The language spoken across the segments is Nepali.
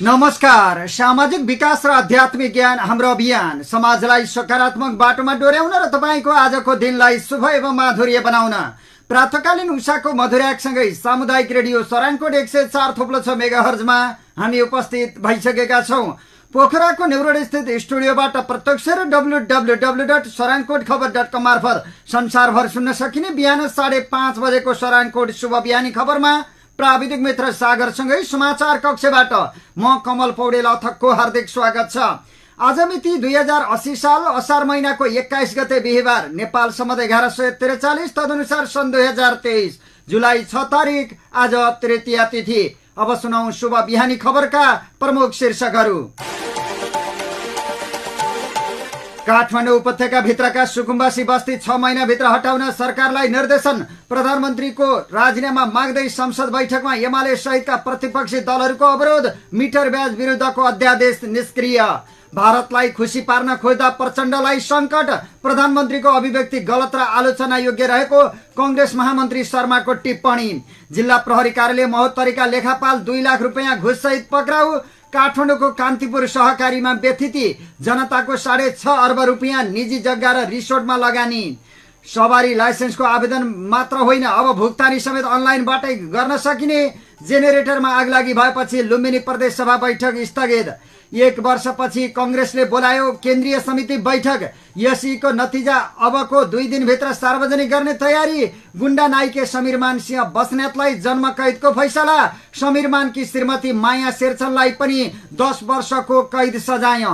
नमस्कार। सामाजिक विकास र आध्यात्मिक ज्ञान हाम्रो अभियान समाजलाई सकारात्मक बाटोमा डोर्याउन र तपाईको आजको दिनलाई शुभ एवं माधुर्य बनाउन प्रातकालीन उषाको मधुर्याकसँगै सामुदायिक रेडियो सराङकोट 104.6 मेगाहर्जमा हामी उपस्थित भइसकेका छौं। पोखराको नेउरोड स्थित स्टुडियोबाट प्रत्यक्ष र www.sarangkotkhabar.com मार्फत संसारभर सुन्न सकिने बिहान 5:30 बजेको सराङकोट शुभ बिहानी खबरमा प्राविधिक मित्र सागरसँगै समाचार कक्षबाट म कमल पौडेल अथकको हार्दिक स्वागत छ। आज मिति 2080 साल असार महिनाको 21 गते बिहिबार, नेपाल सम्मत 1143, तदनुसार सन् 2023 जुलाई 6 तारिक आज तृतीया तिथि। अब सुनौ शुभ बिहानी खबरका प्रमुख शीर्षकहरू। काठमाडौँ उपत्यका भित्रका सुकुम्बासी बस्ती 6 महिनाभित्र हटाउन सरकारलाई निर्देशन। प्रधानमन्त्रीको राजीनामा माग्दै संसद बैठकमा एमाले सहितका प्रतिपक्षी दलहरूको अवरोध। मिटर ब्याज विरुद्धको अध्यादेश निष्क्रिय। भारतलाई खुसी पार्न खोज्दा प्रचण्डलाई संकट। प्रधानमन्त्रीको अभिव्यक्ति गलत र आलोचना योग्य रहेको कांग्रेस महामन्त्री शर्माको टिप्पणी। जिल्ला प्रहरी कार्यालय महोत्तरीका लेखापाल 2 लाख रुपैयाँ घुससहित पक्राउ। काठमाडौँको कान्तिपुर सहकारीमा व्यथिति। जनताको 6.5 अर्ब रुपैयाँ निजी जग्गा र रिसोर्टमा लगानी। सवारी लाइसेन्सको आवेदन मात्र होइन, अब भुक्तानी समेत अनलाइनबाटै गर्न सकिने। जेनेरेटरमा आगलागी भएपछि लुम्बिनी प्रदेश सभा बैठक स्थगित। 1 वर्षपछि कांग्रेसले बोलायो केन्द्रीय समिति बैठक। यसैको नतिजा अबको 2 दिनभित्र सार्वजनिक गर्ने तयारी। गुण्डा नाइके समीरमान सिंह बस्नेतलाई जन्म कैदको फैसला। समीरमानकी श्रीमती माया शेरचनलाई पनि 10 वर्षको कैद सजाय।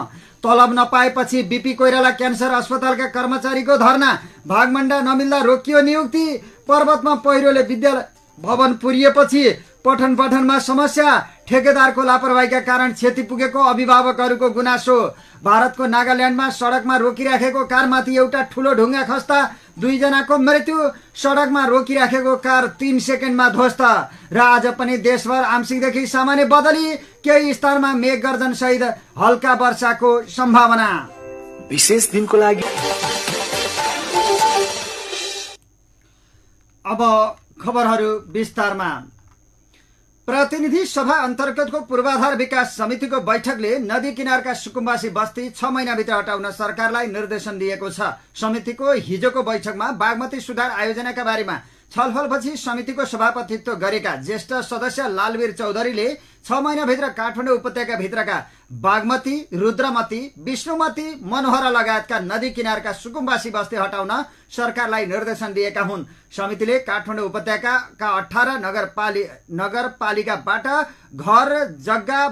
तलब नपाएपछि बीपी कोइराला क्यान्सर अस्पतालका कर्मचारीको धरना। भागमण्डा नमिल्दा रोकियो नियुक्ति। पर्वतमा पहिरोले विद्यालय भवन पुरिएपछि पठन पाठनमा समस्या। ठेकेदारको लापरवाहीका कारण क्षति पुगेको अभिभावकहरूको गुनासो। भारतको नागाल्यान्डमा सडकमा रोकिराखेको कारमाथि एउटा ठूलो ढुङ्गा खस्दा 2 जनाको मृत्यु। सडकमा रोकिराखेको कार 3 सेकेन्डमा ध्वस्त। र आज पनि देशभर आंशिकदेखि सामान्य बदली। केही स्थानमा मेघ गर्जन सहित हल्का वर्षाको सम्भावना। विशेष दिनको लागि अब खबरहरू विस्तारमा। प्रतिनिधि सभा अन्तर्गतको पूर्वाधार विकास समितिको बैठकले नदी किनारका सुकुम्बासी बस्ती 6 महिनाभित्र हटाउन सरकारलाई निर्देशन दिएको छ। समितिको हिजोको बैठकमा बागमती सुधार आयोजनाका बारेमा छलफलपछि समितिको सभापतित्व गरेका ज्येष्ठ सदस्य लालवीर चौधरीले 6 महिनाभित्र काठमाडौँ उपत्यका भित्रका बागमती, रुद्रमती, विष्णुमती, मनोहरा लगायतका नदी किनारका सुकुम्बासी बस्ती हटाउन सरकारलाई निर्देशन दिएका हुन्। समितिले काठमाडौँ उपत्यकाका 18 नगरपालिकाबाट घर जग्गा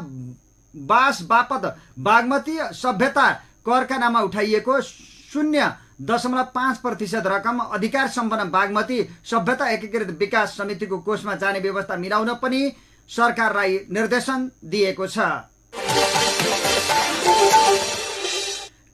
बास बापत बागमती सभ्यता करका नाममा उठाइएको 0.5% रकम अधिकार सम्पन्न बागमती सभ्यता एकीकृत विकास समितिको कोषमा जाने व्यवस्था मिलाउन पनि सरकारलाई निर्देशन दिएको छ।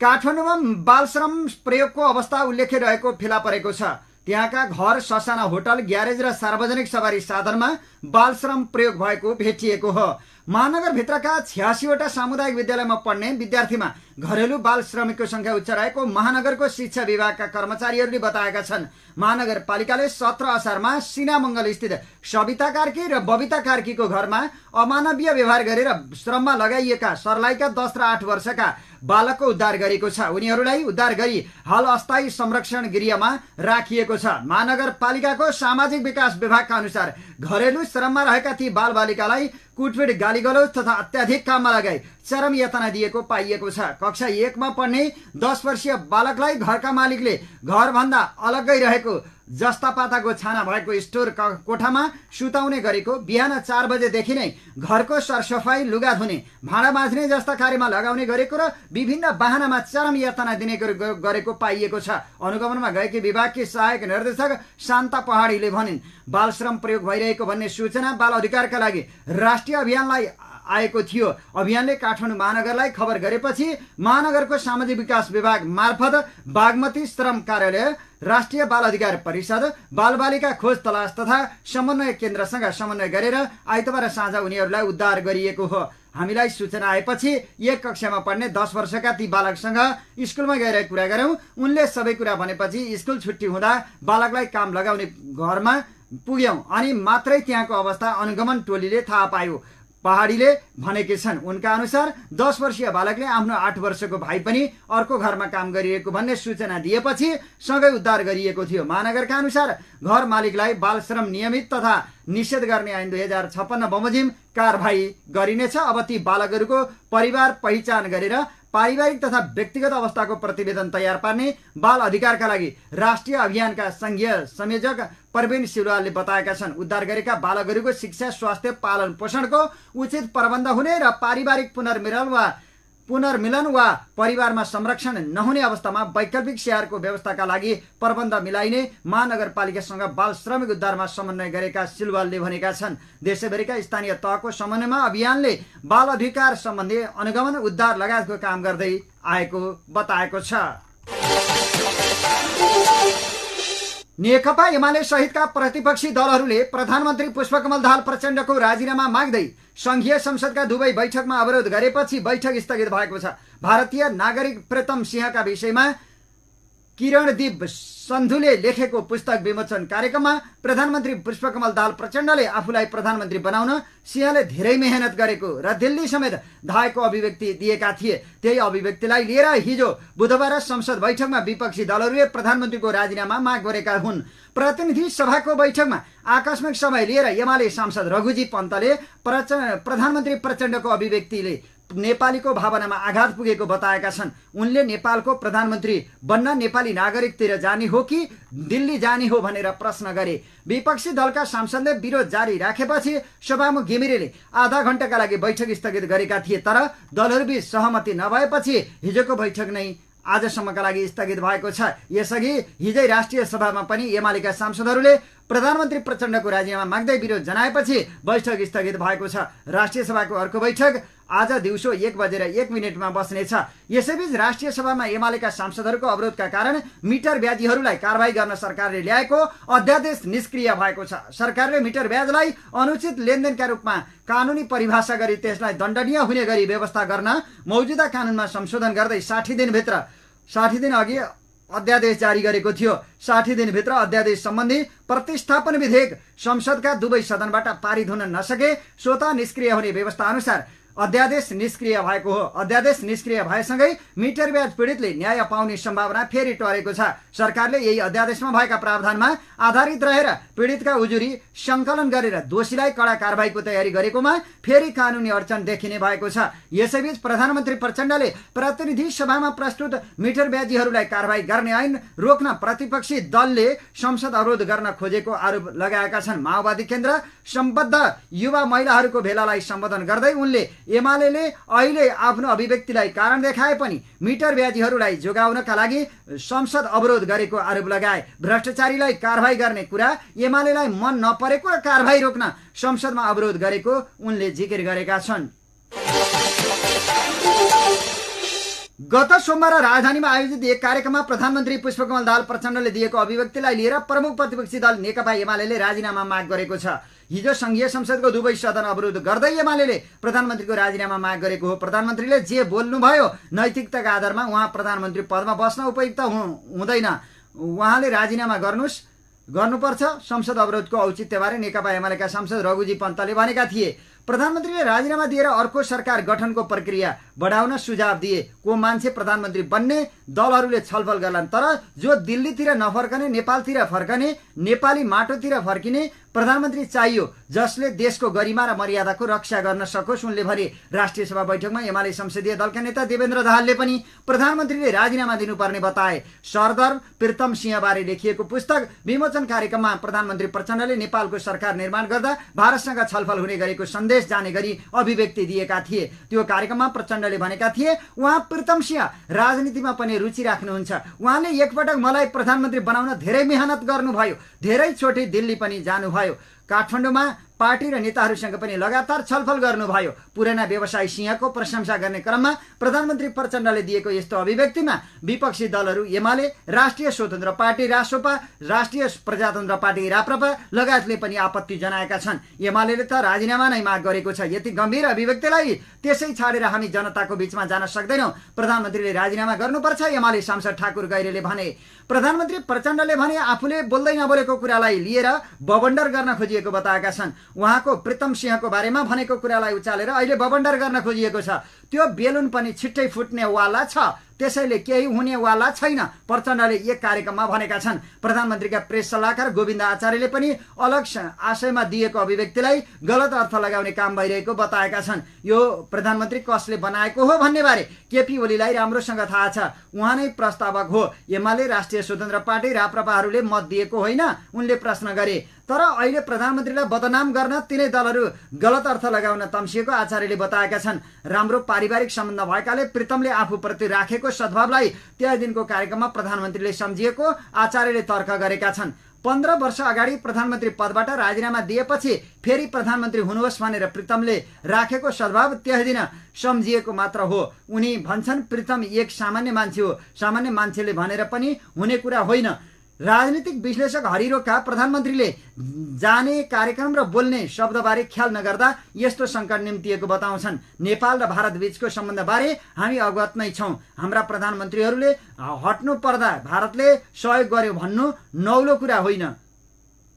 काठमाडौँमा बालश्रम प्रयोगको अवस्था उल्लेख्य रहेको फेला परेको छ। त्यहाँका घर, ससाना होटल, ग्यारेज र सार्वजनिक सवारी साधनमा बालश्रम प्रयोग भएको भेटिएको हो। महानगरभित्रका 86वटा सामुदायिक विद्यालयमा पढ्ने विद्यार्थीमा घरेलु बाल श्रमिकको संख्या उच्च रहेको महानगरको शिक्षा विभागका कर्मचारीहरूले बताएका छन्। महानगरपालिकाले 17 असारमा सिनामंगल स्थित सविता कार्की र बबिता कार्कीको घरमा अमानवीय व्यवहार गरेर श्रममा लगाइएका सर्लाहीका 10 र 8 वर्षका बालकको उद्धार गरेको छ। उनीहरूलाई उद्धार गरी हाल अस्थायी संरक्षण गृहमा राखिएको छ। महानगरपालिकाको सामाजिक विकास विभागका अनुसार घरेलु श्रममा रहेका ती बालबालिकालाई कुटपिट, गालीगलौज तथा अत्याधिक काममा लगाई चरम यातना दिएको पाइएको छ। कक्षा 1 मा पढ्ने 10 वर्षीय बालकलाई घरका मालिकले घरभन्दा अलग्गै रहेको जस्ता पाताको छाना भएको स्टोर कोठामा सुताउने गरेको, बिहान 4 बजेदेखि नै घरको सरसफाई, लुगा धुने, भाँडा माझ्ने जस्ता कार्यमा लगाउने गरेको र विभिन्न वाहनामा चरम यातना दिने गरेको पाइएको छ। अनुगमनमा गएकी विभागकी सहायक निर्देशक शान्ता पहाडीले भनिन्, बालश्रम प्रयोग भइरहेको भन्ने सूचना बाल अधिकारका लागि राष्ट्रिय अभियानलाई आएको थियो। अभियानले काठमाडौँ महानगरलाई खबर गरेपछि महानगरको सामाजिक विकास विभाग मार्फत बागमती श्रम कार्यालय, राष्ट्रिय बाल अधिकार परिषद, बालबालिका खोज तलास तथा समन्वय केन्द्रसँग समन्वय गरेर आइतबार साँझ उनीहरूलाई उद्धार गरिएको हो। हामीलाई सूचना आएपछि 1 कक्षामा पढ्ने 10 वर्षका ती बालकसँग स्कुलमा गएर कुरा गर्यौं। उनले सबै कुरा भनेपछि स्कुल छुट्टी हुँदा बालकलाई काम लगाउने घरमा पुग्यौं अनि मात्रै त्यहाँको अवस्था अनुगमन टोलीले थाहा पायो। पहाडीले भनेकी छन्। उनका अनुसार 10 वर्षीय बालकले आफ्नो 8 वर्षको भाइ पनि अर्को घरमा काम गरिएको भन्ने सूचना दिएपछि सँगै उद्धार गरिएको थियो। महानगरका अनुसार घर मालिकलाई बाल श्रम नियमित तथा निषेध गर्ने ऐन 2056 बमोजिम कारबाही गरिनेछ। अब ती बालकहरूको परिवार पहिचान गरेर पारिवारिक तथा व्यक्तिगत अवस्थाको प्रतिवेदन तयार पार्ने बाल अधिकारका लागि राष्ट्रिय अभियानका संघीय संयोजक प्रवीण सिलवालले बताएका छन्। उद्धार गरेका बालकहरूको शिक्षा, स्वास्थ्य, पालन पोषणको उचित प्रबन्ध हुने र पारिवारिक पुनर्मिलन वा परिवारमा संरक्षण नहुने अवस्थामा वैकल्पिक स्याहारको व्यवस्थाका लागि प्रबन्ध मिलाइने महानगरपालिकासँग बाल श्रमिक उद्धारमा समन्वय गरेका सिलवालले भनेका छन्। देशैभरिका स्थानीय तहको समन्वयमा अभियानले बाल अधिकार सम्बन्धी अनुगमन, उद्धार लगायतको काम गर्दै आएको बताएको छ। नेकपा एमाले सहितका प्रतिपक्षी दलहरूले प्रधानमन्त्री पुष्पकमल दाहाल प्रचण्डको राजीनामा माग्दै संघीय संसदका दुवै बैठकमा अवरोध गरेपछि बैठक स्थगित भएको छ। भारतीय नागरिक प्रीतम सिंहका विषयमा किरणदीप सन्धुले लेखेको पुस्तक विमोचन कार्यक्रममा प्रधानमन्त्री पुष्पकमल दाहाल प्रचण्डले आफूलाई प्रधानमन्त्री बनाउन सिंहले धेरै मेहनत गरेको र दिल्ली समेत धाएको अभिव्यक्ति दिएका थिए। त्यही अभिव्यक्तिलाई लिएर हिजो बुधबार संसद बैठकमा विपक्षी दलहरूले प्रधानमन्त्रीको राजीनामा माग गरेका हुन्। प्रतिनिधि सभाको बैठकमा आकस्मिक समय लिएर एमाले सांसद रघुजी पन्तले प्रधानमन्त्री प्रचण्डको अभिव्यक्तिले नेपालीको भावनामा आघात पुगेको बताएका छन्। उनले नेपालको प्रधानमन्त्री बन्न नेपाली नागरिकतिर जाने हो कि दिल्ली जाने हो भनेर प्रश्न गरे। विपक्षी दलका सांसदले विरोध जारी राखेपछि सभामुख घिमिरेले आधा घण्टाका लागि बैठक स्थगित गरेका थिए। तर दलहरूबीच सहमति नभएपछि हिजोको बैठक नै आजसम्मका लागि स्थगित भएको छ। यसअघि हिजै राष्ट्रिय सभामा पनि एमालेका सांसदहरूले प्रधानमन्त्री प्रचण्डको राजीनामा माग्दै विरोध जनाएपछि बैठक स्थगित भएको छ। राष्ट्रिय सभाको अर्को बैठक आज दिउँसो 1:01 बस्नेछ। यसैबीच राष्ट्रिय सभामा एमालेका सांसदहरूको अवरोधका कारण मिटर ब्याजीहरूलाई कारबाही गर्न सरकारले ल्याएको अध्यादेश निष्क्रिय भएको छ। सरकारले मिटर ब्याजलाई अनुचित लेनदेनका रूपमा कानुनी परिभाषा गरी त्यसलाई दण्डनीय हुने गरी व्यवस्था गर्न मौजुदा कानुनमा संशोधन गर्दै 60 दिन अघि अध्यादेश जारी गरेको थियो। 60 दिनभित्र अध्यादेश सम्बन्धी प्रतिस्थापन विधेयक संसदका दुवै सदनबाट पारित हुन नसके स्वतः निष्क्रिय हुने व्यवस्था अनुसार अध्यादेश निष्क्रिय भएको हो। अध्यादेश निष्क्रिय भएसँगै मिटर ब्याज पीडितले न्याय पाउने सम्भावना फेरि टरेको छ। सरकारले यही अध्यादेशमा भएका प्रावधानमा आधारित रहेर पीडितका उजुरी संकलन गरेर दोषीलाई कडा कारबाहीको तयारी गरेकोमा फेरि कानुनी अडचन देखिने भएको छ। यसैबीच प्रधानमन्त्री प्रचण्डले प्रतिनिधि सभामा प्रस्तुत मिटर ब्याजीहरूलाई कारबाही गर्ने ऐन रोक्न प्रतिपक्षी दलले संसद अवरोध गर्न खोजेको आरोप लगाएका छन्। माओवादी केन्द्र सम्बद्ध युवा महिलाहरूको भेलालाई सम्बोधन गर्दै उनले एमालेले अहिले आफ्नो अभिव्यक्तिलाई कारण देखाए पनि मिटर ब्याजीहरूलाई जोगाउनका लागि संसद अवरोध गरेको आरोप लगाए। भ्रष्टाचारीलाई कारबाही गर्ने कुरा एमालेलाई मन नपरेको र कारबाही रोक्न संसदमा अवरोध गरेको उनले जिकिर गरेका छन्। गत सोमबार राजधानीमा आयोजित एक कार्यक्रममा प्रधानमन्त्री पुष्पकमल दाहाल प्रचण्डले दिएको अभिव्यक्तिलाई लिएर प्रमुख प्रतिपक्षी दल नेकपा एमालेले राजीनामा माग गरेको छ। हिजो संघीय संसदको दुवै सदन अवरोध गर्दै एमालेले प्रधानमन्त्रीको राजीनामा माग गरेको हो। प्रधानमन्त्रीले जे बोल्नुभयो नैतिकताका आधारमा उहाँ प्रधानमन्त्री पदमा बस्न उपयुक्त हुँदैन, उहाँले राजीनामा गर्नुपर्छ। संसद अवरोधको औचित्यबारे नेकपा एमालेका सांसद रघुजी पन्तले भनेका थिए। प्रधानमन्त्रीले राजीनामा दिएर अर्को सरकार गठनको प्रक्रिया बढाउन सुझाव दिए। को मान्छे प्रधानमन्त्री बन्ने दलहरूले छलफल गर्लान्, तर जो दिल्लीतिर नफर्कने, नेपालतिर फर्कने, नेपाली माटोतिर फर्किने प्रधानमन्त्री चाहियो जसले देशको गरिमा र मर्यादाको रक्षा गर्न सकोस्, उनले भने। राष्ट्रिय सभा बैठकमा एमाले संसदीय दलका नेता देवेन्द्र दाहालले पनि प्रधानमन्त्रीले राजीनामा दिनुपर्ने बताए। सरदार प्रीतम सिंहबारे लेखिएको पुस्तक विमोचन कार्यक्रममा प्रधानमन्त्री प्रचण्डले नेपालको सरकार निर्माण गर्दा भारतसँग छलफल हुने गरेको सन्देश जाने गरी अभिव्यक्ति दिएका थिए। त्यो कार्यक्रममा प्रचण्डले भनेका थिए उहाँ प्रीतम सिंह राजनीतिमा पनि रुचि राख्नुहुन्छ। उहाँले एकपटक मलाई प्रधानमन्त्री बनाउन धेरै मेहनत गर्नुभयो, धेरै चोटि दिल्ली पनि जानुभयो, काठमाडौँमा पार्टी र नेताहरूसँग पनि लगातार छलफल गर्नुभयो। पुराना व्यवसायी सिंहको प्रशंसा गर्ने क्रममा प्रधानमन्त्री प्रचण्डले दिएको यस्तो अभिव्यक्तिमा विपक्षी दलहरू एमाले, राष्ट्रिय स्वतन्त्र पार्टी रासोपा, राष्ट्रिय प्रजातन्त्र पार्टी राप्रपा लगायतले पनि आपत्ति जनाएका छन्। एमालेले त राजीनामा नै माग गरेको छ। यति गम्भीर अभिव्यक्तिलाई त्यसै छाडेर हामी जनताको बीचमा जान सक्दैनौँ, प्रधानमन्त्रीले राजीनामा गर्नुपर्छ, एमाले सांसद ठाकुर गैरेले भने। प्रधानमन्त्री प्रचण्डले भने आफूले बोल्दै नबोलेको कुरालाई लिएर बबन्डर गर्न खोजिएको बताएका छन्। उहाँको प्रीतम सिंहको बारेमा भनेको कुरालाई उचालेर अहिले बबन्डर गर्न खोजिएको छ। त्यो बेलुन पनि छिट्टै फुट्ने वाला छ, त्यसैले केही हुने वाला छैन, प्रचण्डले एक कार्यक्रममा भनेका छन्। प्रधानमन्त्रीका प्रेस सल्लाहकार गोविन्द आचार्यले पनि अलग आशयमा दिएको अभिव्यक्तिलाई गलत अर्थ लगाउने काम भइरहेको बताएका छन्। यो प्रधानमन्त्री कसले बनाएको हो भन्ने बारे केपी ओलीलाई राम्रोसँग थाहा छ, उहाँ नै प्रस्तावक हो। एमाले, राष्ट्रिय स्वतन्त्र पार्टी, राप्रपाहरूले मत दिएको होइन, उनले प्रश्न गरे। तर अहिले प्रधानमन्त्रीलाई बदनाम गर्न तिनै दलहरू गलत अर्थ लगाउन तम्सिएको आचार्यले बताएका छन्। राम्रो पारिवारिक सम्बन्ध भएकाले प्रीतमले आफूप्रति राखेको सद्भावलाई त्यही दिनको कार्यक्रममा प्रधानमन्त्रीले सम्झिएको आचार्यले तर्क गरेका छन्। 15 वर्ष अगाडि प्रधानमन्त्री पदबाट राजीनामा दिएपछि फेरि प्रधानमन्त्री हुनुहोस् भनेर प्रीतमले राखेको सद्भाव त्यही दिन सम्झिएको मात्र हो। उनी भन्छन् प्रीतम एक सामान्य मान्छे हो, सामान्य मान्छेले भनेर पनि हुने कुरा होइन। राजनीतिक विश्लेषक हरिरोका प्रधानमन्त्रीले जाने कार्यक्रम र बोल्ने शब्दबारे ख्याल नगर्दा यस्तो सङ्कट निम्तिएको बताउँछन्। नेपाल र भारत बीचको सम्बन्धबारे हामी अवगत नै छौँ। हाम्रा प्रधानमन्त्रीहरूले हट्नु पर्दा भारतले सहयोग गर्यो भन्नु नौलो कुरा होइन।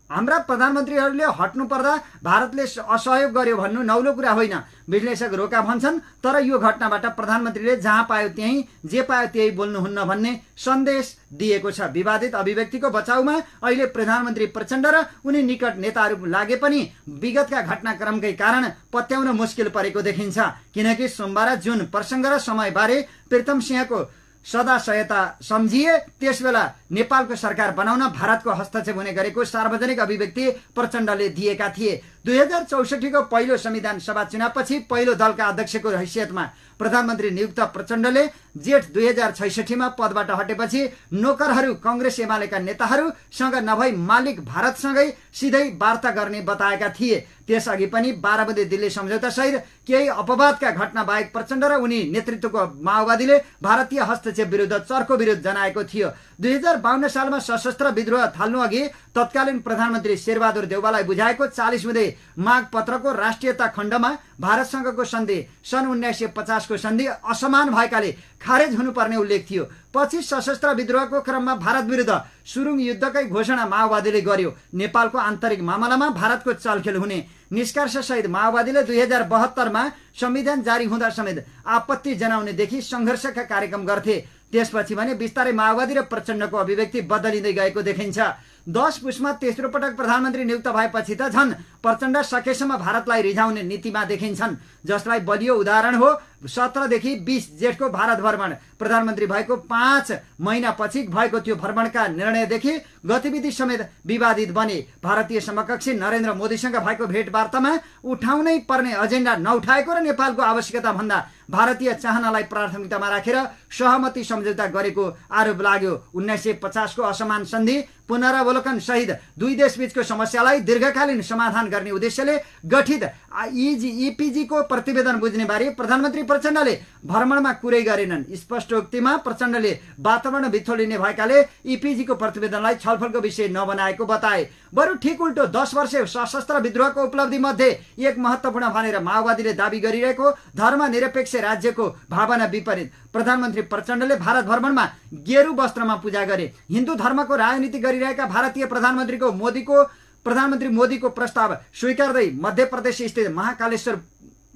हाम्रा प्रधानमन्त्रीहरूले हट्नु पर्दा भारतले असहयोग गर्यो भन्नु नौलो कुरा होइन, विश्लेषक रोका भन्छन्। तर यो घटनाबाट प्रधानमन्त्रीले जहाँ पायो त्यहीँ, जे पायो त्यही बोल्नुहुन्न भन्ने सन्देश दिएको छ। विवादित अभिव्यक्तिको बचाउमा अहिले प्रधानमन्त्री प्रचण्ड र उनी निकट नेताहरू लागे पनि विगतका घटनाक्रमकै कारण पत्याउन मुस्किल परेको देखिन्छ। किनकि सोमबार जुन प्रसङ्ग र समयबारे प्रीतम सिंहको सदा सहायता सम्झिए त्यसबेला नेपालको सरकार बनाउन भारतको हस्तक्षेप हुने गरेको सार्वजनिक अभिव्यक्ति प्रचण्डले दिएका थिए। 2064 को पहिलो संविधान सभा चुनावपछि पहिलो दलका अध्यक्षको हैसियतमा प्रधानमन्त्री नियुक्त प्रचण्डले जेठ 2066 मा पदबाट हटेपछि नोकरहरू कांग्रेस एमालेका नेताहरूसँग नभई मालिक भारतसँगै सिधै वार्ता गर्ने बताएका थिए। त्यसअघि पनि 12 बुँदे दिल्ली सम्झौता सहित केही अपवादका घटना बाहेक प्रचण्ड र उनी नेतृत्वको माओवादीले भारतीय हस्तक्षेप विरुद्ध चर्को विरोध जनाएको थियो। 2052 सालमा सशस्त्र विद्रोह थाल्नु अघि तत्कालीन प्रधानमन्त्री शेरबहादुर देउवालाई बुझाएको 40 बुँदे माग पत्रको राष्ट्रियता खण्डमा भारतसँगको सन्धि सन् 1950 को सन्धि असमान भएकाले खारेज हुनुपर्ने उल्लेख थियो। पछि सशस्त्र विद्रोहको क्रममा भारत विरुद्ध सुरुङ युद्धकै घोषणा माओवादीले गर्यो। नेपालको आन्तरिक मामलामा भारतको चलखेल हुने निष्कर्ष सहित माओवादीले 2072 मा संविधान जारी हुँदा समेत आपत्ति जनाउनेदेखि संघर्षका कार्यक्रम गर्थे। त्यसपछि भने बिस्तारै माओवादी र प्रचण्डको अभिव्यक्ति बदलिँदै गएको देखिन्छ। 10 पुसमा तेस्रो पटक प्रधानमन्त्री नियुक्त भएपछि त झन् प्रचण्ड सकेसम्म भारतलाई रिझाउने नीतिमा देखिन्छन्, जसलाई बलियो उदाहरण हो 17 देखि 20 जेठको भारत भ्रमण। प्रधानमन्त्री भएको 5 महिनापछि भएको त्यो भ्रमणका निर्णयदेखि गतिविधि समेत विवादित बने। भारतीय समकक्षी नरेन्द्र मोदीसँग भएको भेटवार्तामा उठाउनै पर्ने एजेन्डा नउठाएको र नेपालको आवश्यकता भन्दा भारतीय चाहनालाई प्राथमिकतामा राखेर सहमति सम्झौता गरेको आरोप लाग्यो। 1950 को असमान सन्धि पुनरावलोकन सहित दुई देशबीचको समस्यालाई दीर्घकालीन समाधान गर्ने उद्देश्यले गठित इपिजी को प्रतिवेदन बुझ्ने बारे प्रधानमन्त्री प्रचण्डले भ्रमणमा कुरै गरेनन्। स्पष्टोक्तिमा प्रचण्डले वातावरण बिथोलिने भएकाले इपिजी को प्रतिवेदनलाई छलफलको विषय नबनाएको बताए। बरु ठिक उल्टो 10 वर्ष सशस्त्र विद्रोहको उपलब्धि मध्ये एक महत्त्वपूर्ण भनेर माओवादीले दाबी गरिरहेको धर्मनिरपेक्ष राज्यको भावना विपरीत प्रधानमन्त्री प्रचण्डले भारत भ्रमणमा गेरू वस्त्रमा पूजा गरे। हिन्दू धर्मको राजनीति गरिरहेका भारतीय प्रधानमन्त्री मोदीको प्रस्ताव स्वीकार्दै मध्य प्रदेश स्थित महाकालेश्वर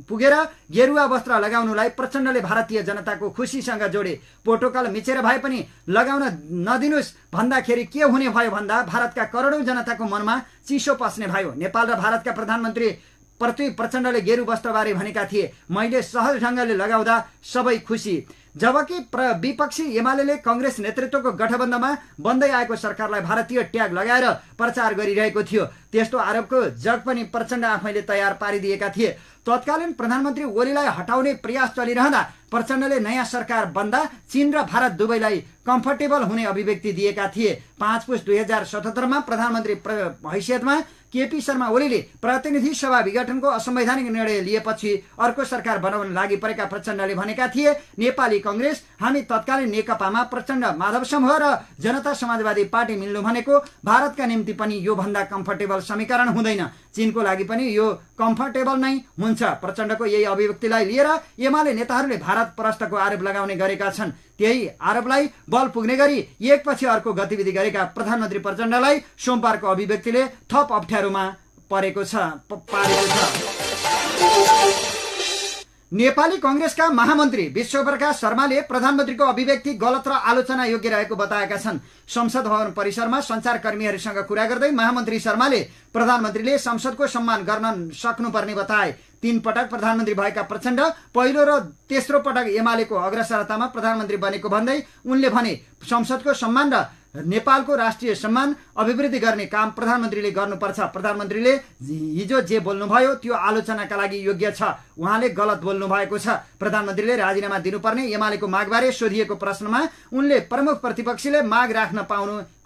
पुगेर गेरुवा वस्त्र लगाउनुलाई प्रचण्डले भारतीय जनताको खुसीसँग जोडे। प्रोटोकल मिचेर भए पनि लगाउन नदिनुस् भन्दाखेरि के हुने भयो भन्दा भारतका करोडौं जनताको मनमा चिसो पस्ने भयो। नेपाल र भारतका प्रधानमन्त्री पृथ्वी प्रचण्डले गेरु वस्त्रबारे भनेका थिए, मैले सहज ढङ्गले लगाउँदा सबै खुसी। जबकि विपक्षी एमाले कांग्रेस नेतृत्वको गठबन्धनमा बन्दै आएको सरकारलाई भारतीय ट्याग लगाएर प्रचार गरिरहेको थियो। त्यस्तो आरोपको जग पनि प्रचण्ड आफैले तयार पारिदिएका थिए। तत्कालीन प्रधानमन्त्री ओलीलाई हटाउने प्रयास चलिरहँदा प्रचण्डले नयाँ सरकार बन्दा चीन र भारत दुवैलाई कम्फर्टेबल हुने अभिव्यक्ति दिएका थिए। 5 पुस 2077 मा प्रधानमन्त्री हैसियतमा केपी शर्मा ओलीले प्रतिनिधि सभा विघटनको असंवैधानिक निर्णय लिएपछि अर्को सरकार बनाउन लागि परेका प्रचण्डले भनेका थिए, नेपाली कांग्रेस हामी तत्कालीन नेकपामा प्रचण्ड माधव समूह र जनता समाजवादी पार्टी मिल्नु भनेको भारतका निम्ति निम्ति पनि यो भन्दा कम्फर्टेबल समीकरण हुँदैन। चीनको लागि पनि यो कम्फर्टेबल नै हुन्छ। प्रचण्डको यही अभिव्यक्तिलाई लिएर एमाले नेताहरूले भारत परस्तको आरोप लगाउने गरेका छन्। त्यही आरोपलाई बल पुग्ने गरी एकपछि अर्को गतिविधि गरेका प्रधानमन्त्री प्रचण्डलाई सोमबारको अभिव्यक्तिले थप अप्ठ्यारोमा पारेको छ। नेपाली कांग्रेसका महामन्त्री विश्वप्रकाश शर्माले प्रधानमन्त्रीको अभिव्यक्ति गलत र आलोचना योग्य रहेको बताएका छन्। संसद भवन परिसरमा संचारकर्मीहरूसँग कुरा गर्दै महामन्त्री शर्माले प्रधानमन्त्रीले संसदको सम्मान गर्न सक्नुपर्ने बताए। 3 पटक प्रधानमन्त्री भएका प्रचण्ड पहिलो र तेस्रो पटक एमालेको अग्रसरतामा प्रधानमन्त्री बनेको भन्दै उनले भने संसदको सम्मान र नेपालको राष्ट्रिय सम्मान अभिवृद्धि गर्ने काम प्रधानमन्त्रीले गर्नुपर्छ। प्रधानमन्त्रीले हिजो जे बोल्नुभयो त्यो आलोचनाका लागि योग्य छ। उहाँले गलत बोल्नु भएको छ। प्रधानमन्त्रीले राजीनामा दिनुपर्ने एमालेको मागबारे सोधिएको प्रश्नमा उनले प्रमुख प्रतिपक्षीले माग राख्न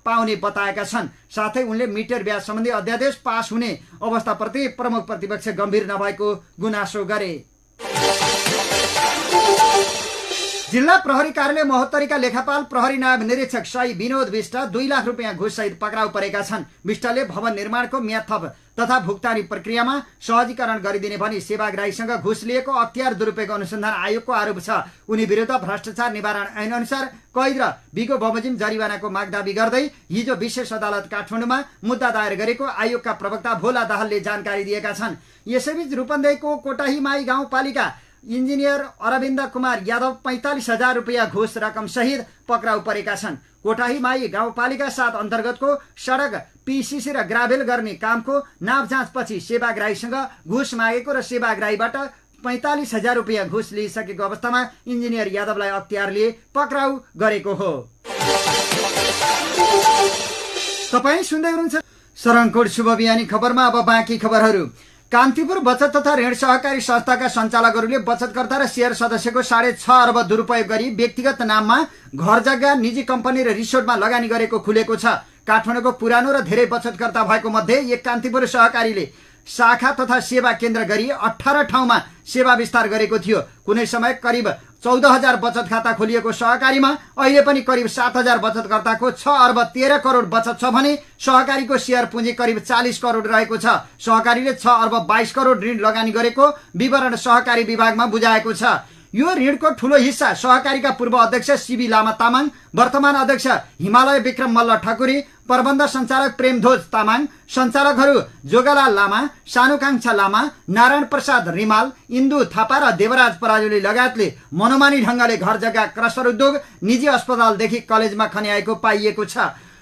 पाउने बताएका छन्। साथै उनले मिटर ब्याज सम्बन्धी अध्यादेश पास हुने अवस्थाप्रति प्रमुख प्रतिपक्ष गम्भीर नभएको गुनासो गरे। जिल्ला प्रहरी कार्यालय महोत्तरीका लेखापाल प्रहरी नायब निरीक्षक शाही विनोद विष्ट 2 लाख रुपियाँ घुस सहित पक्राउ परेका छन्। विष्टले भवन निर्माणको म्याद थप तथा भुक्तानी प्रक्रियामा सहजीकरण गरिदिने भनी सेवाग्राहीसँग घुस लिएको अख्तियार दुरुपयोग अनुसन्धान आयोगको आरोप छ। उनी विरुद्ध भ्रष्टाचार निवारण ऐन अनुसार कैद र बिगो बमोजिम जरिवानाको माग दावी गर्दै हिजो विशेष अदालत काठमाडौँमा मुद्दा दायर गरेको आयोगका प्रवक्ता भोला दाहालले जानकारी दिएका छन्। यसैबीच रूपन्देहीको कोटाहीमाई गाउँपालिका इन्जिनियर अरविन्द कुमार यादव 45,000 रुपियाँ घुस रकम सहित पक्राउ परेका छन्। कोटाहीमाई गाउँपालिका 7 अन्तर्गतको सडक पीसीसी र ग्राभेल गर्ने कामको नाप जाँचपछि सेवाग्राहीसँग घुस मागेको र सेवाग्राहीबाट 45,000 रुपियाँ घुस लिइसकेको अवस्थामा इन्जिनियर यादवलाई अख्तियारले पक्राउ गरेको हो। तपाईँ सुन्दै हुनुहुन्छ सरङकोट शुभ बिहानी खबरमा। अब बाँकी खबरहरू। कान्तिपुर बचत तथा ऋण सहकारी संस्थाका सञ्चालकहरूले बचतकर्ता र शेयर सदस्यको 6.5 अर्ब दुरुपयोग गरी व्यक्तिगत नाममा घर जग्गा, निजी कम्पनी र रिसोर्टमा लगानी गरेको खुलेको छ। काठमाडौँको पुरानो र धेरै बचतकर्ता भएको मध्ये एक कान्तिपुर सहकारीले शाखा तथा सेवा केन्द्र गरी 18 ठाउँमा सेवा विस्तार गरेको थियो। कुनै समय करिब 14,000 बचत खाता खोलिएको सहकारीमा अहिले पनि करिब 7,000 बचतकर्ताको 6 अर्ब 13 करोड बचत छ भने सहकारीको शेयर पुँजी करिब 40 करोड रहेको छ। सहकारीले 6 अर्ब 22 करोड ऋण लगानी गरेको विवरण सहकारी विभागमा बुझाएको छ। यो ऋणको ठूलो हिस्सा सहकारीका पूर्व अध्यक्ष सीबी लामा तामाङ, वर्तमान अध्यक्ष हिमालय विक्रम मल्ल ठकुरी, प्रबन्ध सञ्चालक प्रेमध्वज तामाङ, सञ्चालकहरू जोगालाल लामा, सानुकाङ्क्षा लामा, नारायण प्रसाद रिमाल, इन्दु थापा र देवराज पराजुली लगायतले मनोमानी ढंगले घर जग्गा, क्रसर उद्योग, निजी अस्पतालदेखि कलेजमा खन्याएको पाइएको छ।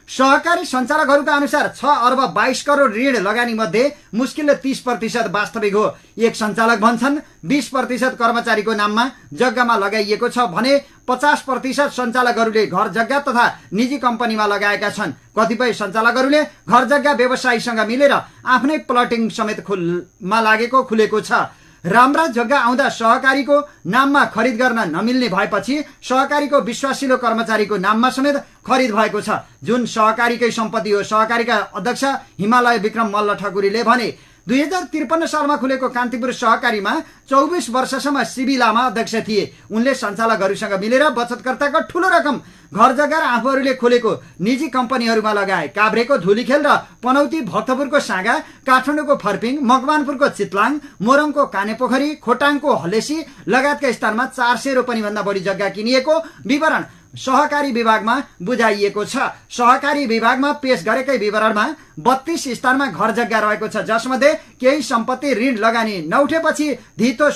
सहकारी सञ्चालकहरूका अनुसार 6 अर्ब 22 करोड ऋण लगानी मध्ये मुस्किलले 30% वास्तविक हो। एक सञ्चालक भन्छन् 20% कर्मचारीको नाममा जग्गामा लगाइएको छ भने 50% सञ्चालकहरूले घर जग्गा तथा निजी कम्पनीमा लगाएका छन्। कतिपय सञ्चालकहरूले घर जग्गा व्यवसायीसँग मिलेर आफ्नै प्लटिङ समेत खुलेको छ। राम्रा जग्गा आउँदा सहकारीको नाममा खरिद गर्न नमिल्ने भएपछि सहकारीको विश्वासिलो कर्मचारीको नाममा समेत खरिद भएको छ, जुन सहकारीकै सम्पत्ति हो। सहकारीका अध्यक्ष हिमालय विक्रम मल्ल ठकुरीले भने 2053 सालमा खुलेको कान्तिपुर सहकारीमा 24 वर्षसम्म सीबी लामा अध्यक्ष थिए। उनले सञ्चालकहरूसँग मिलेर बचतकर्ताको ठूलो रकम घर जग्गा र आफूहरूले खोलेको निजी कम्पनीहरूमा लगाए। काभ्रेको धुलीखेल र पनौती, भक्तपुरको सागा, काठमाडौँको फर्पिङ, मकवानपुरको चितलाङ, मोरङको कानेपोखरी, खोटाङको हलेसी लगायतका स्थानमा 400 रोपनी भन्दा बढी जग्गा किनिएको विवरण सहकारी विभागमा बुझाइएको छ। सहकारी विभागमा पेश गरेकै विवरणमा 32 स्थानमा घर जग्गा रहेको छ, जसमध्ये केही सम्पत्ति ऋण लगानी नउठेपछि धितो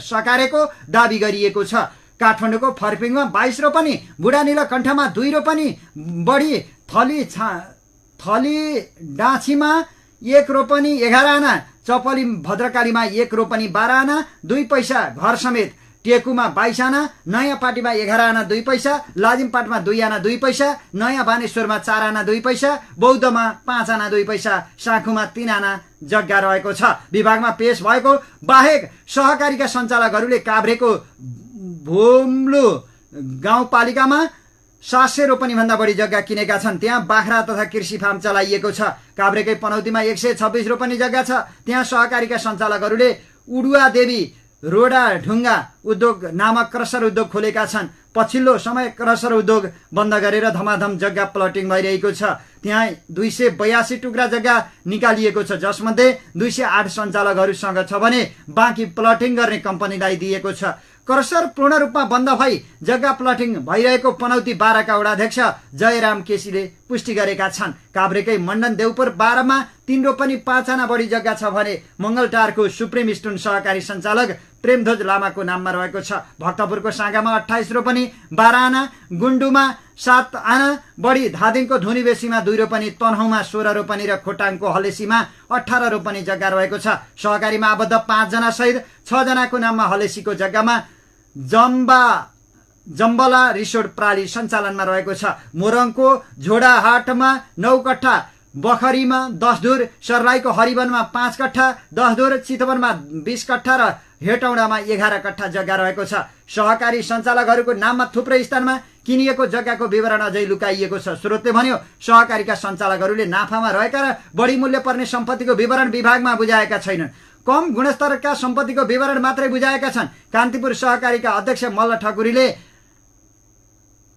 सकारेको दावी गरिएको छ। काठमाडौँको फर्पिङमा 22 रोपनी, बुढानीलकण्ठमा 2 रोपनी बढी, थली डाँछीमा 1 रोपनी 11 आना, चपली भद्रकालीमा 1 रोपनी 12 आना 2 पैसा घर समेत, टेकुमा 22 आना, नयाँ पाटीमा 11 आना 2 पैसा, लाजिमपाटमा 2 आना 2 पैसा, नयाँ बानेश्वरमा 4 आना 2 पैसा, बौद्धमा 5 आना 2 पैसा, साँखुमा 3 आना जग्गा रहेको छ। विभागमा पेश भएको बाहेक सहकारीका सञ्चालकहरूले काभ्रेको भोम्लु गाउँपालिकामा 700 रोपनी भन्दा बढी जग्गा किनेका छन्। त्यहाँ बाख्रा तथा कृषि फार्म चलाइएको छ। काभ्रेकै पनौतीमा 126 रोपनी जग्गा छ। त्यहाँ सहकारीका सञ्चालकहरूले उडुवा देवी रोडा ढुङ्गा उद्योग नामक क्रसर उद्योग खोलेका छन्। पछिल्लो समय क्रसर उद्योग बन्द गरेर धमाधम जग्गा प्लटिङ भइरहेको छ। त्यहाँ 282 टुक्रा जग्गा निकालिएको छ, जसमध्ये 208 सञ्चालकहरूसँग छ भने बाँकी प्लटिङ गर्ने कम्पनीलाई दिएको छ। क्रसर पूर्ण रूपमा बन्द भई जग्गा प्लटिङ भइरहेको पनौती 12 का वडाध्यक्ष जयराम केसीले पुष्टि गरेका छन्। काभ्रेकै मण्डन देउपुर 12 मा 3 रोपनी 5 आना बढी जग्गा छ भने मंगलटारको सुप्रिम स्टोन सहकारी सञ्चालक प्रेमध्वज लामाको नाममा रहेको छ। भक्तपुरको साँगामा 28 रोपनी 12 आना, गुण्डुमा 7 आना बढी, धादिङको धुनीबेसीमा 2 रोपनी, तनहुँमा 16 रोपनी र खोटाङको हलेसीमा 18 रोपनी जग्गा रहेको छ। सहकारीमा आबद्ध 5 जना सहित 6 जनाको नाममा हलेसीको जग्गामा जम्बला रिसोर्ट प्राली सञ्चालनमा रहेको छ। मोरङको झोडाहाटमा 9 कट्ठा, बखरीमा 10 धुर, सर्लाहीको हरिवनमा 5 कट्ठा 10 धुर, चितवनमा 20 कट्ठा र हेटौडामा 11 कट्ठा जग्गा रहेको छ। सहकारी सञ्चालकहरूको नाममा थुप्रै स्थानमा किनिएको जग्गाको विवरण अझै लुकाइएको छ। स्रोतले भन्यो, सहकारीका सञ्चालकहरूले नाफामा रहेका र बढी मूल्य पर्ने सम्पत्तिको विवरण विभागमा बुझाएका छैनन्। कम गुणस्तरका सम्पत्तिको विवरण मात्रै बुझाएका छन्। कान्तिपुर सहकारीका अध्यक्ष मल्ल ठकुरीले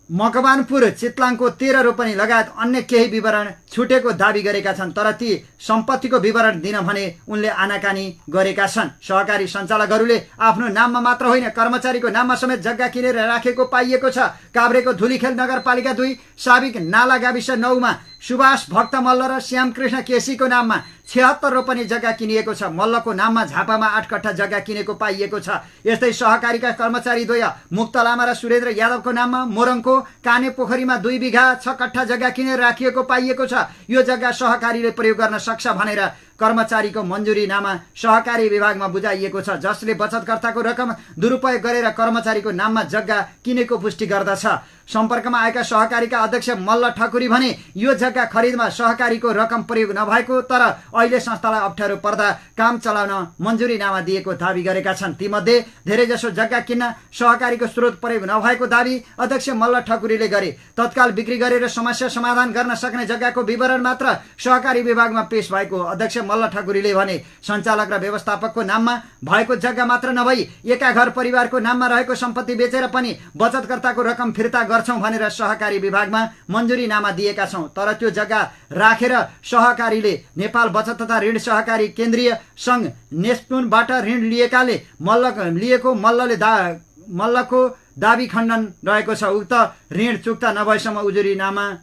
मकवानपुर चितलाङको 13 रोपनी लगायत अन्य केही विवरण छुटेको दावी गरेका छन्, तर ती सम्पत्तिको विवरण दिन भने उनले आनाकानी गरेका छन्। सहकारी सञ्चालकहरूले आफ्नो नाममा मात्र होइन, कर्मचारीको नाममा समेत जग्गा किनेर राखेको पाइएको छ। काभ्रेको धुलीखेल नगरपालिका 2 साबिक नाला गाविस 9 मा सुभाष भक्त मल्ल र श्यामकृष्ण केसीको नाममा 76 रोपनी जग्गा किनिएको छ। मल्लको नाममा झापामा 8 कट्ठा जग्गा किनेको पाइएको छ। यस्तै सहकारीका कर्मचारी द्वय मुक्त लामा र सुरेन्द्र यादवको नाममा मोरङको काने पोखरीमा 2 बिघा 6 कट्ठा जग्गा किनेर राखिएको पाइएको छ। यो जग्गा सहकारीले प्रयोग गर्न सक्छ भनेर कर्मचारीको मन्जुरी नामा सहकारी विभागमा बुझाइएको छ, जसले बचतकर्ताको रकम दुरुपयोग गरेर कर्मचारीको नाममा जग्गा किनेको पुष्टि गर्दछ। सम्पर्कमा आएका सहकारीका अध्यक्ष मल्ल ठकुरी भने यो जग्गा खरिदमा सहकारीको रकम प्रयोग नभएको, तर अहिले संस्थालाई अप्ठ्यारो पर्दा काम चलाउन मन्जुरी नामा दिएको दावी गरेका छन्। तीमध्ये धेरैजसो जग्गा किन्न सहकारीको स्रोत प्रयोग नभएको दावी अध्यक्ष मल्ल ठकुरीले गरे। तत्काल बिक्री गरेर समस्या समाधान गर्न सक्ने जग्गाको विवरण मात्र सहकारी विभागमा पेश भएको अध्यक्ष मल्ल ठकुरीले भने। सञ्चालक र व्यवस्थापकको नाममा भएको जग्गा मात्र नभई एका घर परिवारको नाममा रहेको सम्पत्ति बेचेर पनि बचतकर्ताको रकम फिर्ता गर्छौं भनेर सहकारी विभागमा मन्जुरी नामा दिएका छौं, तर त्यो जग्गा राखेर सहकारीले नेपाल बचत तथा ऋण सहकारी केन्द्रीय संघ नेस्टुनबाट ऋण लिएकाले मल्लको दावी खण्डन रहेको छ। उक्त ऋण चुक्ता नभएसम्म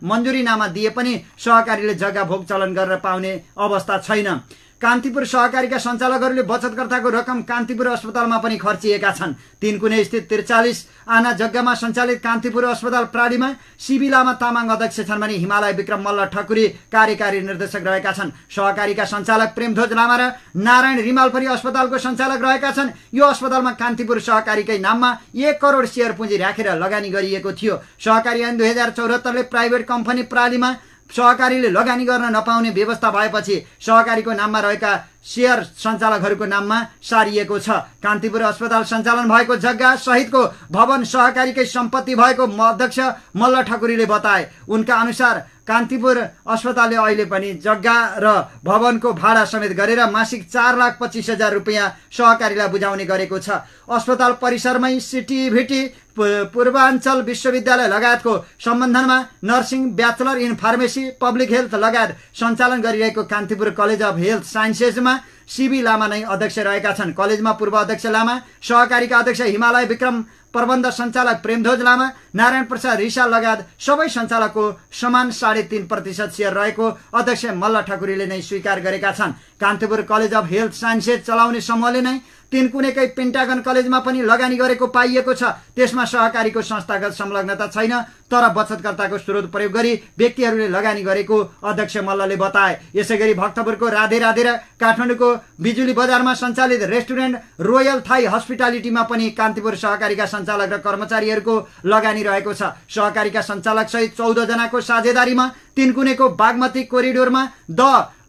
मन्जुरी नामा दिए पनि सहकारीले जग्गा भोग चलन गरेर पाउने अवस्था छैन। कान्तिपुर सहकारीका सञ्चालकहरूले बचतकर्ताको रकम कान्तिपुर अस्पतालमा पनि खर्चिएका छन्। 3 कुने स्थित 43 आना जग्गामा सञ्चालित कान्तिपुर अस्पताल प्रालीमा सिबी लामा तामाङ अध्यक्ष छन् भने हिमालय विक्रम मल्ल ठकुरी कार्यकारी निर्देशक रहेका छन्। सहकारीका सञ्चालक प्रेमध्वज लामा र नारायण रिमाल पनि अस्पतालको सञ्चालक रहेका छन्। यो अस्पतालमा कान्तिपुर सहकारीकै नाममा 1 करोड शेयर पुँजी राखेर लगानी गरिएको थियो। सहकारी ऐन 2074 ले प्राइभेट कम्पनी प्रालीमा सहकारीले लगानी गर्न नपाउने व्यवस्था भएपछि सहकारीको नाममा रहेका शेयर सञ्चालकहरूको नाममा सारिएको छ। कान्तिपुर अस्पताल सञ्चालन भएको जग्गा सहितको भवन सहकारीकै सम्पत्ति भएको अध्यक्ष मल्ल ठकुरीले बताए। उनका अनुसार कान्तिपुर अस्पतालले अहिले पनि जग्गा र भवनको भाडा समेत गरेर मासिक 4,25,000 रुपियाँ सहकारीलाई बुझाउने गरेको छ। अस्पताल परिसरमै सिटिभिटी पूर्वाञ्चल विश्वविद्यालय लगायतको सम्बन्धनमा nursing, bachelor in pharmacy, public health लगायत सञ्चालन गरिरहेको कान्तिपुर कलेज अफ हेल्थ साइन्सेसमा सिबी लामा नै अध्यक्ष रहेका छन्। कलेजमा पूर्व अध्यक्ष लामा, सहकारीका अध्यक्ष हिमालय विक्रम, प्रबन्ध सञ्चालक प्रेमध्वज लामा, नारायण प्रसाद रिसाल लगायत सबै सञ्चालकको समान 3.5% शेयर रहेको अध्यक्ष मल्ल ठकुरीले नै स्वीकार गरेका छन्। Kantipur college of health sciences चलाउने समूहले नै 3 कुनेकै पेन्टागन कलेजमा पनि लगानी गरेको पाइएको छ। त्यसमा सहकारीको संस्थागत संलग्नता छैन, तर बचतकर्ताको स्रोत प्रयोग गरी व्यक्तिहरूले लगानी गरेको अध्यक्ष मल्लले बताए। यसैगरी भक्तपुरको राधे राधे र काठमाडौँको बिजुली बजारमा सञ्चालित रेस्टुरेन्ट रोयल थाई हस्पिटालिटीमा पनि कान्तिपुर सहकारीका सञ्चालक र कर्मचारीहरूको लगानी रहेको छ। सहकारीका सञ्चालक सहित 14 जनाको साझेदारीमा 3 कुनेको बागमती कोरिडोरमा the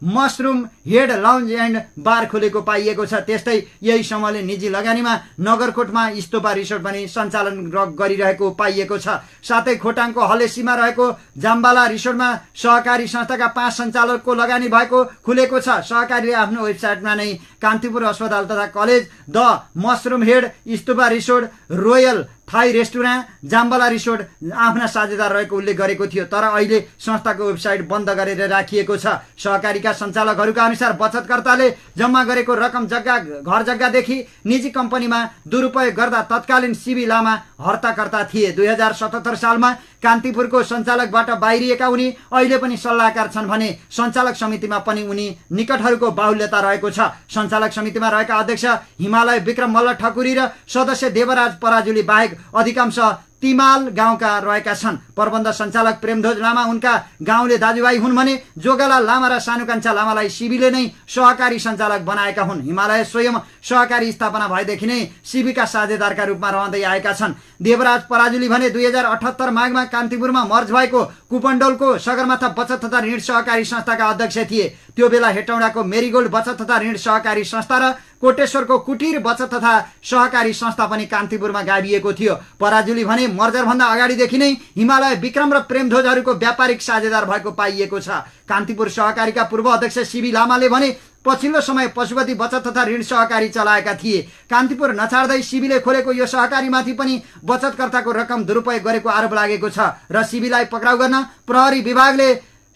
mushroom head lounge and bar खोलेको पाइएको छ। त्यस्तै यही समूहले निजी लगानीमा नगरकोटमा स्तोपा रिसोर्ट पनि सञ्चालन गरिरहेको पाइएको छ। साथै खोटाङको हलेसीमा रहेको जाम्बाला रिसोर्टमा सहकारी संस्थाका 5 सञ्चालकको लगानी भएको खुलेको छ। सहकारीले आफ्नो वेबसाइटमा नै कान्तिपुर अस्पताल तथा कलेज, द मसरूम हेड, स्तोपा resort, royal thai restaurant, Jambala resort आफ्ना साझेदार रहेको उल्लेख गरेको थियो। तर अहिले संस्थाको वेबसाइट बन्द गरेर राखिएको छ। सहकारीका सञ्चालकहरूका अनुसार बचतकर्ताले जम्मा गरेको रकम घर जग्गादेखि निजी कम्पनीमा दुरुपयोग गर्दा तत्कालीन सिबी लामा हर्ताकर्ता थिए। 2077 सालमा कान्तिपुरको सञ्चालकबाट बाहिरिएका उनी अहिले पनि सल्लाहकार छन् भने सञ्चालक समितिमा पनि उनी निकटहरूको बाहुल्यता रहेको छ। सञ्चालक समितिमा रहेका अध्यक्ष हिमालय विक्रम मल्ल ठकुरी र सदस्य देवराज पराजुली बाहेक अधिकांश तिमाल गाउँका रहेका छन्। प्रबन्ध सञ्चालक प्रेमध्वज लामा उनका गाउँले दाजुभाइ हुन् भने जोगालाल लामा र सानुकान्छा लामालाई सिबीले नै सहकारी सञ्चालक बनाएका हुन्। हिमालय स्वयं सहकारी स्थापना भएदेखि नै सिबीका साझेदारका रूपमा रहँदै आएका छन्। देवराज पराजुली भने 2078 माघमा कान्तिपुरमा मर्ज भएको कुपण्डोलको सगरमाथा बचत तथा ऋण सहकारी संस्थाका अध्यक्ष थिए। त्यो बेला हेटौँडाको मेरीगोल्ड बचत तथा ऋण सहकारी संस्था र कोटेश्वरको कुटीर बचत तथा सहकारी संस्था पनि कान्तिपुरमा गाभिएको थियो। पराजुली भने मर्जरभन्दा अगाडिदेखि नै हिमालय विक्रम र प्रेमध्वजहरूको व्यापारिक साझेदार भएको पाइएको छ। कान्तिपुर सहकारीका पूर्व अध्यक्ष सिबी लामाले भने पछिल्लो समय पशुपति बचत तथा ऋण सहकारी चलाएका थिए। कान्तिपुर नछाड्दै सिबीले खोलेको यो सहकारीमाथि पनि बचतकर्ताको रकम दुरुपयोग गरेको आरोप लागेको छ र सिबीलाई पक्राउ गर्न